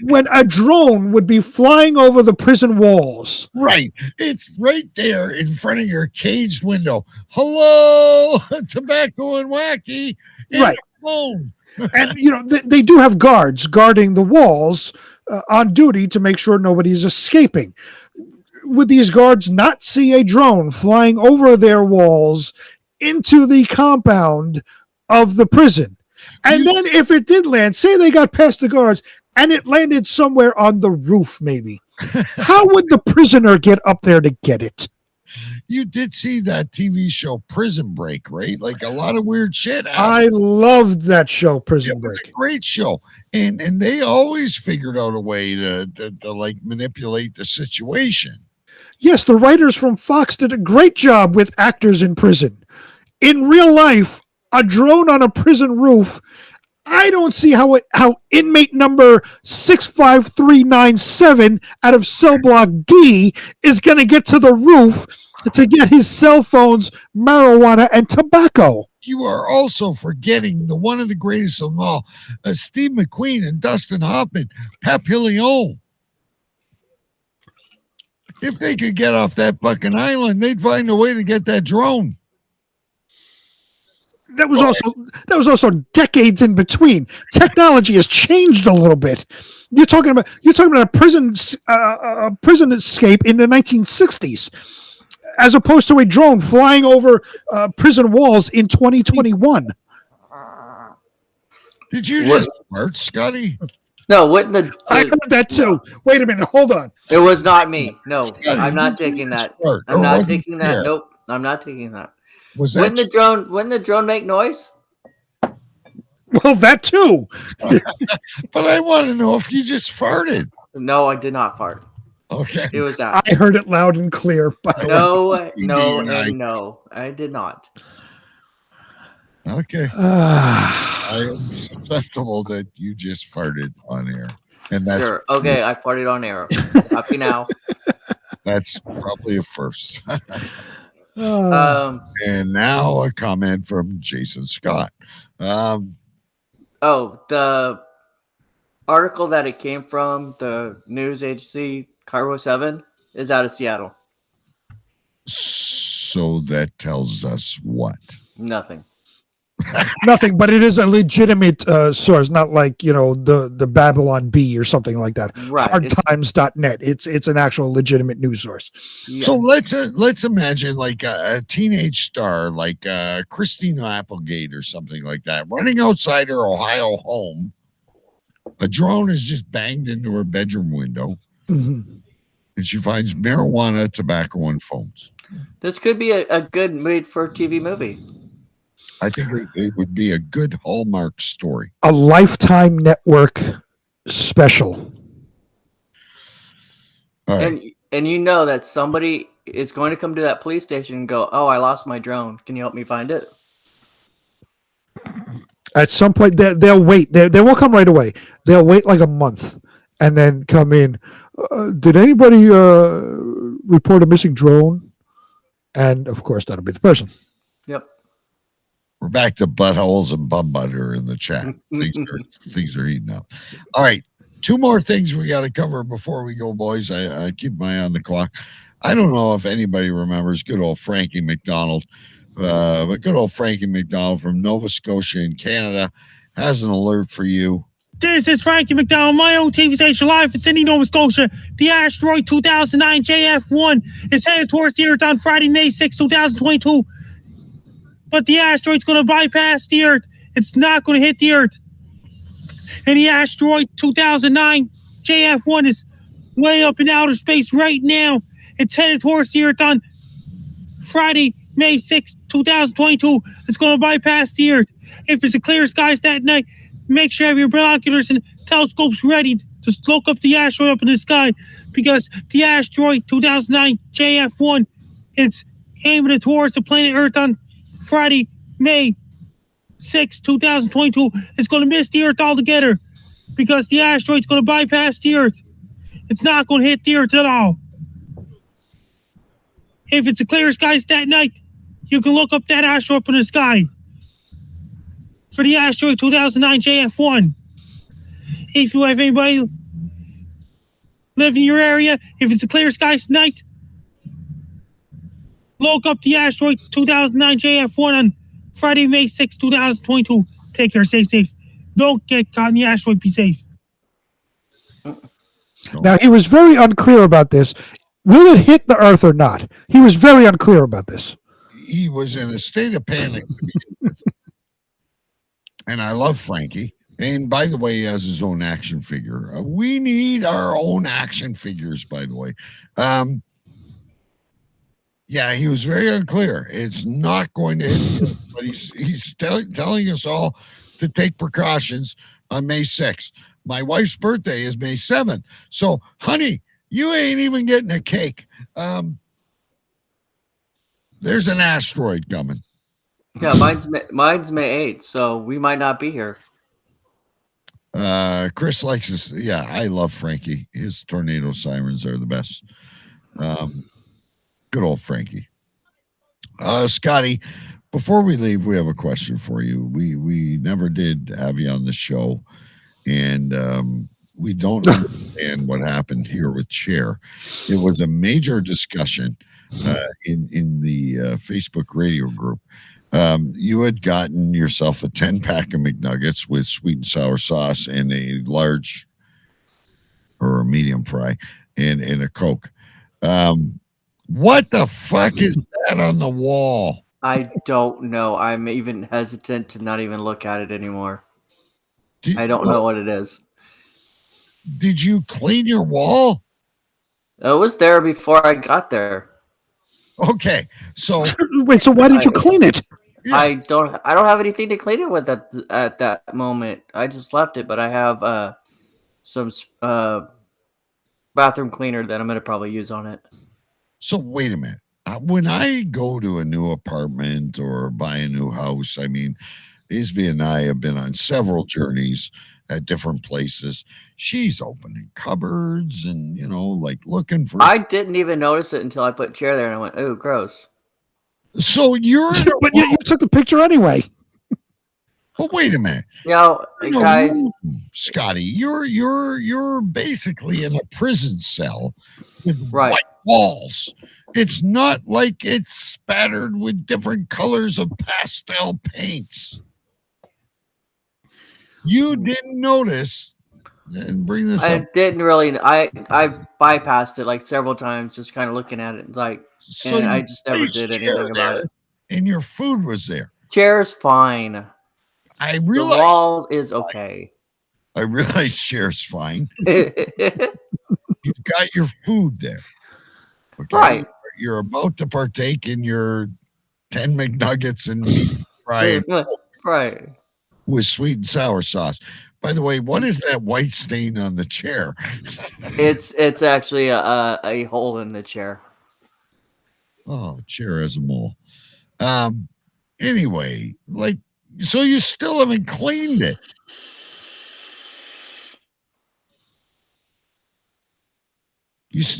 when a drone would be flying over the prison walls? Right. It's right there in front of your caged window. Hello, tobacco and wacky. Right. Phone. And, they do have guards guarding the walls on duty to make sure nobody's escaping. Would these guards not see a drone flying over their walls into the compound of the prison? And then if it did land, say they got past the guards, and it landed somewhere on the roof, maybe. How would the prisoner get up there to get it? You did see that TV show Prison Break, right? Like a lot of weird shit happened. I loved that show, Prison Break. It was a great show. And they always figured out a way to like manipulate the situation. Yes, the writers from Fox did a great job with actors in prison. In real life, a drone on a prison roof, I don't see how inmate number 65397 out of cell block D is going to get to the roof to get his cell phones, marijuana, and tobacco. You are also forgetting the one of the greatest of them all, Steve McQueen and Dustin Hoffman, Papillon. If they could get off that fucking island, they'd find a way to get that drone. That was also decades in between. Technology has changed a little bit. You're talking about a prison escape in the 1960s, as opposed to a drone flying over prison walls in 2021. Did you just fart, Scotty? No, wouldn't I heard that too. Wait a minute, hold on. It was not me. No, Scotty, I'm not taking that. Fart, I'm or not was it taking that. there? Nope, I'm not taking that. Was that Wouldn't the drone make noise? Well, that too. But I want to know if you just farted. No, I did not fart. Okay. It was out. I heard it loud and clear. By the way. No, I did not. Okay. I am susceptible that you just farted on air. And that's Sure. Okay, I farted on air. Happy now. That's probably a first. Um, And now a comment from Jason Scott. the article that it came from, the news agency Cairo 7, is out of Seattle. So that tells us what? Nothing. Nothing, but it is a legitimate source, not like the Babylon Bee or something like that. Right. Hardtimes.net. It's an actual legitimate news source. Yes. So let's imagine like a teenage star like Christina Applegate or something like that running outside her Ohio home. A drone is just banged into her bedroom window, and she finds marijuana, tobacco, and phones. This could be a good made for TV movie. I think it would be a good Hallmark story. A Lifetime Network special. All right. And you know that somebody is going to come to that police station and go, "Oh, I lost my drone. Can you help me find it?" At some point, they'll wait. They won't come right away. They'll wait like a month and then come in. Did anybody report a missing drone? And of course, that'll be the person. Yep. We're back to buttholes and bum butter in the chat. Things are heating up. All right. 2 more things we got to cover before we go, boys. I keep my eye on the clock. I don't know if anybody remembers good old Frankie McDonald, but good old Frankie McDonald from Nova Scotia in Canada has an alert for you. This is Frankie McDonald, my own TV station live in Sydney, Nova Scotia. The asteroid 2009 JF1 is headed towards the Earth on Friday, May 6, 2022. But the asteroid's going to bypass the Earth. It's not going to hit the Earth. And the asteroid 2009 JF1 is way up in outer space right now. It's headed towards the Earth on Friday, May 6, 2022. It's going to bypass the Earth. If it's a clear skies that night, make sure you have your binoculars and telescopes ready to look up the asteroid up in the sky, because the asteroid 2009 JF1, it's aiming it towards the planet Earth on Friday, May 6, 2022. It's going to miss the Earth altogether because the asteroid's going to bypass the Earth. It's not going to hit the Earth at all. If it's a clear skies that night, you can look up that asteroid up in the sky for the asteroid 2009 JF1. If you have anybody live in your area, if it's a clear skies night, look up the asteroid 2009 JF1 on Friday, May 6, 2022. Take care, stay safe. Don't get caught in the asteroid, be safe. Now, he was very unclear about this. Will it hit the Earth or not? He was very unclear about this. He was in a state of panic. And I love Frankie. And by the way, he has his own action figure. We need our own action figures, by the way. Yeah, he was very unclear. It's not going to hit, but he's telling us all to take precautions on May 6th. My wife's birthday is May 7th. So, honey, you ain't even getting a cake. There's an asteroid coming. Yeah, mine's May 8th, so we might not be here. Chris likes this. Yeah, I love Frankie. His tornado sirens are the best. Good old Frankie. Scotty, before we leave, we have a question for you. We never did have you on the show, and we don't understand what happened here with Chair. It was a major discussion in the Facebook radio group. You had gotten yourself a 10-pack of McNuggets with sweet and sour sauce and a large or a medium fry and a Coke. What the fuck is that on the wall? I don't know. I'm even hesitant to not even look at it anymore. I don't know what it is. Did you clean your wall? It was there before I got there. Okay, so wait. So why did you clean it? Yeah. I don't have anything to clean it with at that moment. I just left it, but I have some bathroom cleaner that I'm going to probably use on it. So wait a minute. When I go to a new apartment or buy a new house, I mean, Isby and I have been on several journeys at different places. She's opening cupboards and, like looking for... I didn't even notice it until I put Chair there and I went, "Oh, gross." So you're... But you took the picture anyway. But wait a minute. Guys... Scotty, you're basically in a prison cell with white walls. It's not like it's spattered with different colors of pastel paints. You didn't notice and bring this up. I didn't really. I bypassed it like several times, just kind of looking at it, and I just never did anything about it. And your food was there. Chair's fine. I realize the wall is okay. I realize Chair's fine. You've got your food there. Okay? Right. You're about to partake in your 10 McNuggets and meat fried right with sweet and sour sauce. By the way, what is that white stain on the chair? It's actually a hole in the chair. Oh, chair as a mole. Anyway, like, so you still haven't cleaned it.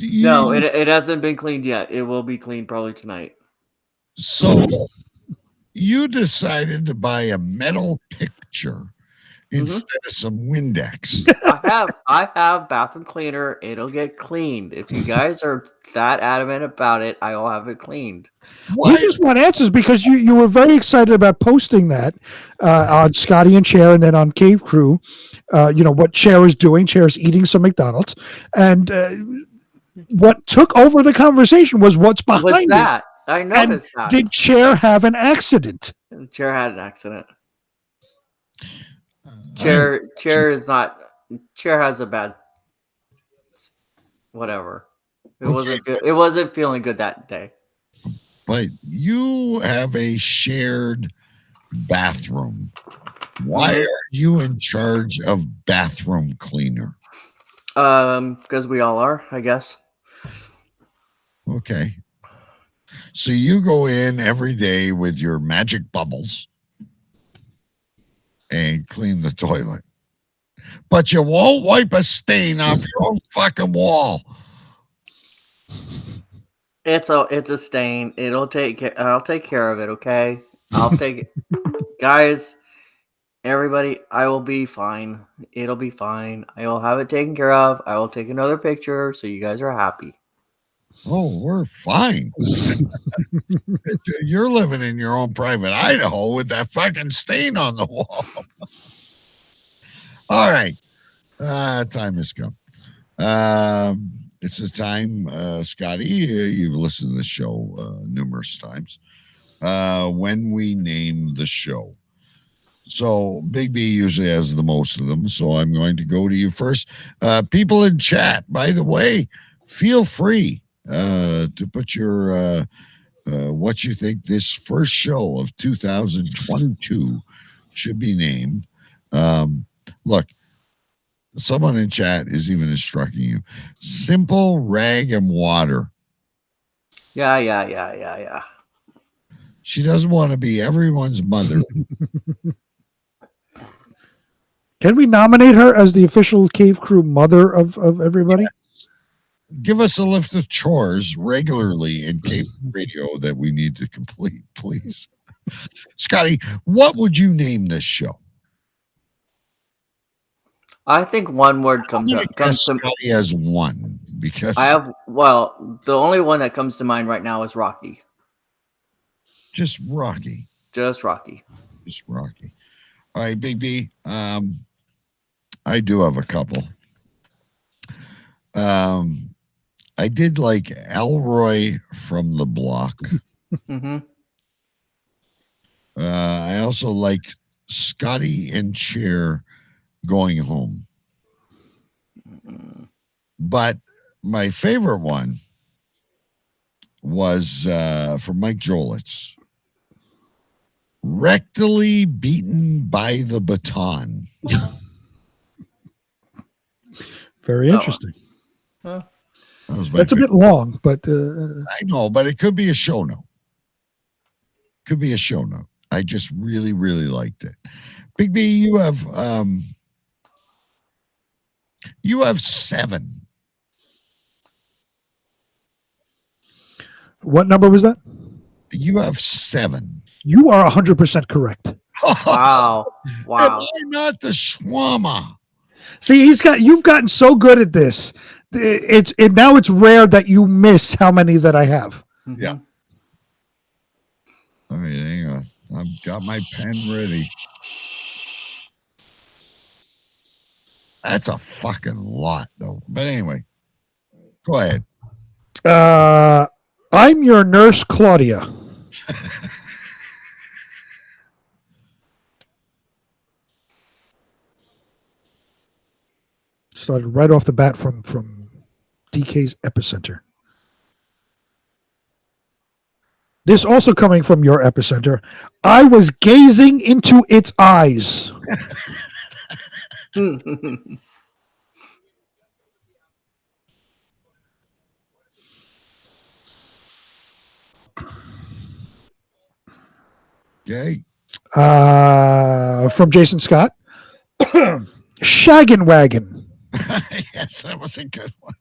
No, it hasn't been cleaned yet. It will be cleaned probably tonight. So you decided to buy a metal picture instead of some Windex. I have bathroom cleaner. It'll get cleaned. If you guys are that adamant about it, I will have it cleaned. We just want answers because you were very excited about posting that on Scotty and Chair and then on Cave Crew. What Chair is doing. Chair is eating some McDonald's, and what took over the conversation was what's behind What's it. that? I noticed that. Did Chair have an accident? Chair had an accident. Chair is not. Chair has a bad. Whatever. It wasn't feeling good that day. But you have a shared bathroom. Why are you in charge of bathroom cleaner? Because we all are, I guess. Okay. So you go in every day with your magic bubbles and clean the toilet. But you won't wipe a stain off your own fucking wall. It's a stain. I'll take care of it, okay? I'll take it. Guys, everybody, I will be fine. It'll be fine. I will have it taken care of. I will take another picture so you guys are happy. Oh, we're fine. You're living in your own private Idaho with that fucking stain on the wall. All right. Time has come. It's the time, Scotty, you've listened to the show numerous times, when we name the show. So Big B usually has the most of them, so I'm going to go to you first. People in chat, by the way, feel free to put your what you think this first show of 2022 should be named. Look, someone in chat is even instructing you. Simple rag and water. Yeah. She doesn't want to be everyone's mother. Can we nominate her as the official Cave Crew mother of everybody? Yes. Give us a list of chores regularly in Cave Radio that we need to complete, please. Scotty, what would you name this show? I think one word comes to Scotty has one because the only one that comes to mind right now is Rocky. Just Rocky. Just Rocky. All right, Big B. I do have a couple. I did like Elroy from the Block. Mm-hmm. I also like Scotty and Chair going home. But my favorite one was from Mike Jolitz. Rectally beaten by the baton. Very interesting. That's a bit long, but I know, but it could be a show note. I just really, really liked it. Big B, you have 7. What number was that? You have 7. You are 100% correct. Wow. Am I not the Schwama? See, you've gotten so good at this. Now it's rare that you miss how many that I have. Yeah. All right, hang on. I've got my pen ready. That's a fucking lot, though. But anyway, go ahead. I'm your nurse, Claudia. Started right off the bat from DK's epicenter. This also coming from your epicenter. I was gazing into its eyes. Okay. From Jason Scott. Shaggin' Wagon. Yes, that was a good one.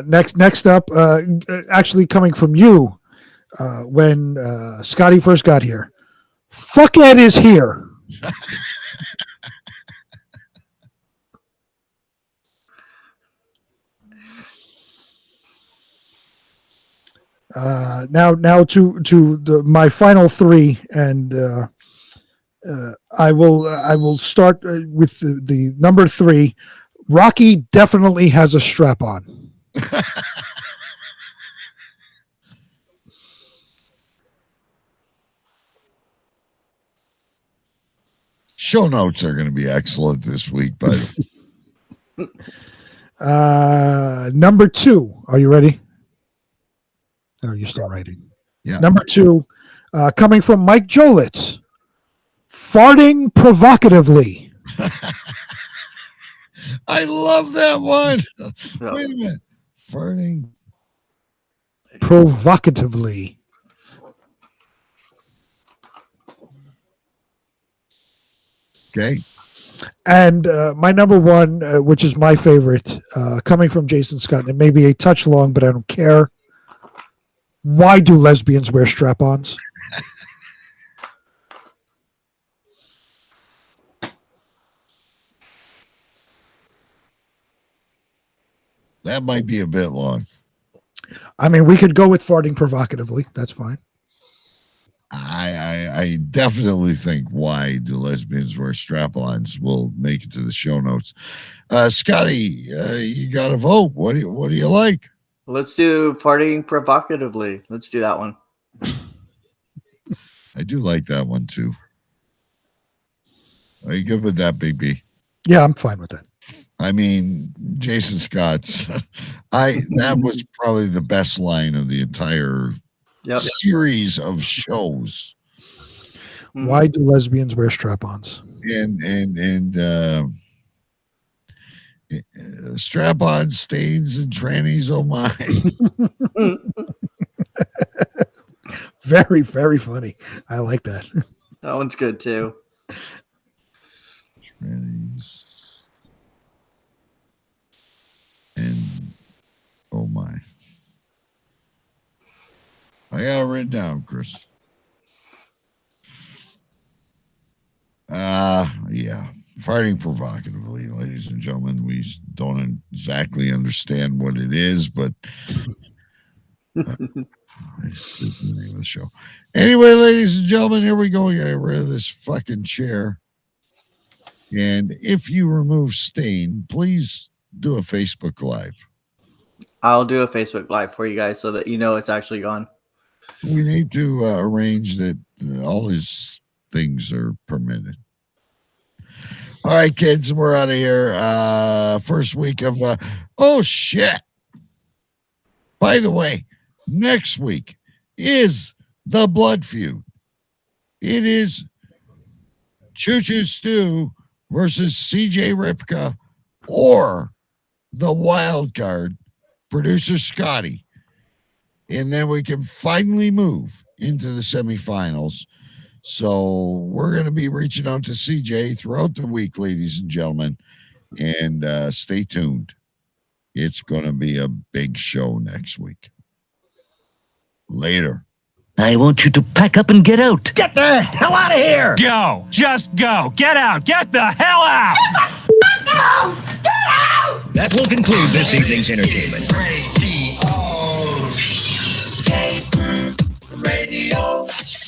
Next up, actually coming from you, when Scotty first got here. Fuckhead is here. Now to my final three, and I will start with the number 3. Rocky definitely has a strap on. Show notes are going to be excellent this week, by the way. Number 2. Are you ready? Or are you still writing? Yeah. Number 2, coming from Mike Jolitz. Farting provocatively. I love that one. Wait a minute. Farting provocatively. Okay. And my number 1, which is my favorite, coming from Jason Scott, and it may be a touch long, but I don't care. Why do lesbians wear strap-ons? That might be a bit long. I mean, we could go with farting provocatively. That's fine. I definitely think why do lesbians wear strap-ons will make it to the show notes. Scotty, you got to vote. What do you like? Let's do farting provocatively. Let's do that one. I do like that one too. Are you good with that, Big B? Yeah, I'm fine with that. I mean, Jason Scott's. That was probably the best line of the entire series of shows. Why do lesbians wear strap-ons? And strap-on stains and trannies, oh my. Very, very funny. I like that. That one's good too. Trannies. And oh my. I got it written down, Chris. Yeah. Farting provocatively, ladies and gentlemen. We don't exactly understand what it is, but it's the name of the show. Anyway, ladies and gentlemen, here we go. We got rid of this fucking chair. And if you remove stain, please do a Facebook Live. I'll do a Facebook Live for you guys so that you know it's actually gone. We need to arrange that all his things are permitted. All right, kids, we're out of here. First week of oh shit. By the way, next week is the Blood Feud. It is Choo Choo Stew versus CJ Ripka or the wild card, producer Scotty. And then we can finally move into the semifinals. So we're going to be reaching out to CJ throughout the week, ladies and gentlemen. And stay tuned. It's going to be a big show next week. Later. I want you to pack up and get out. Get the hell out of here! Go. Just go. Get out. Get the hell out! That will conclude this evening's entertainment.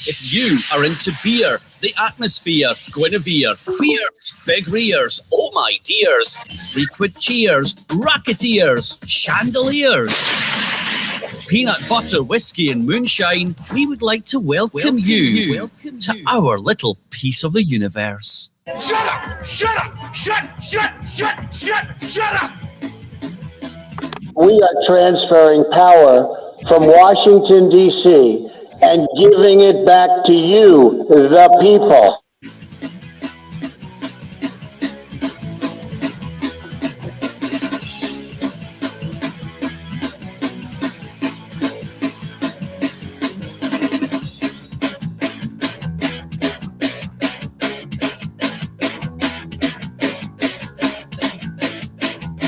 If you are into beer, the atmosphere, Guinevere, queers, big rears, oh my dears, frequent cheers, racketeers, chandeliers, peanut butter, whiskey and moonshine, we would like to welcome you to our little piece of the universe. Shut up! Shut up! Shut up! We are transferring power from Washington, D.C., and giving it back to you, the people.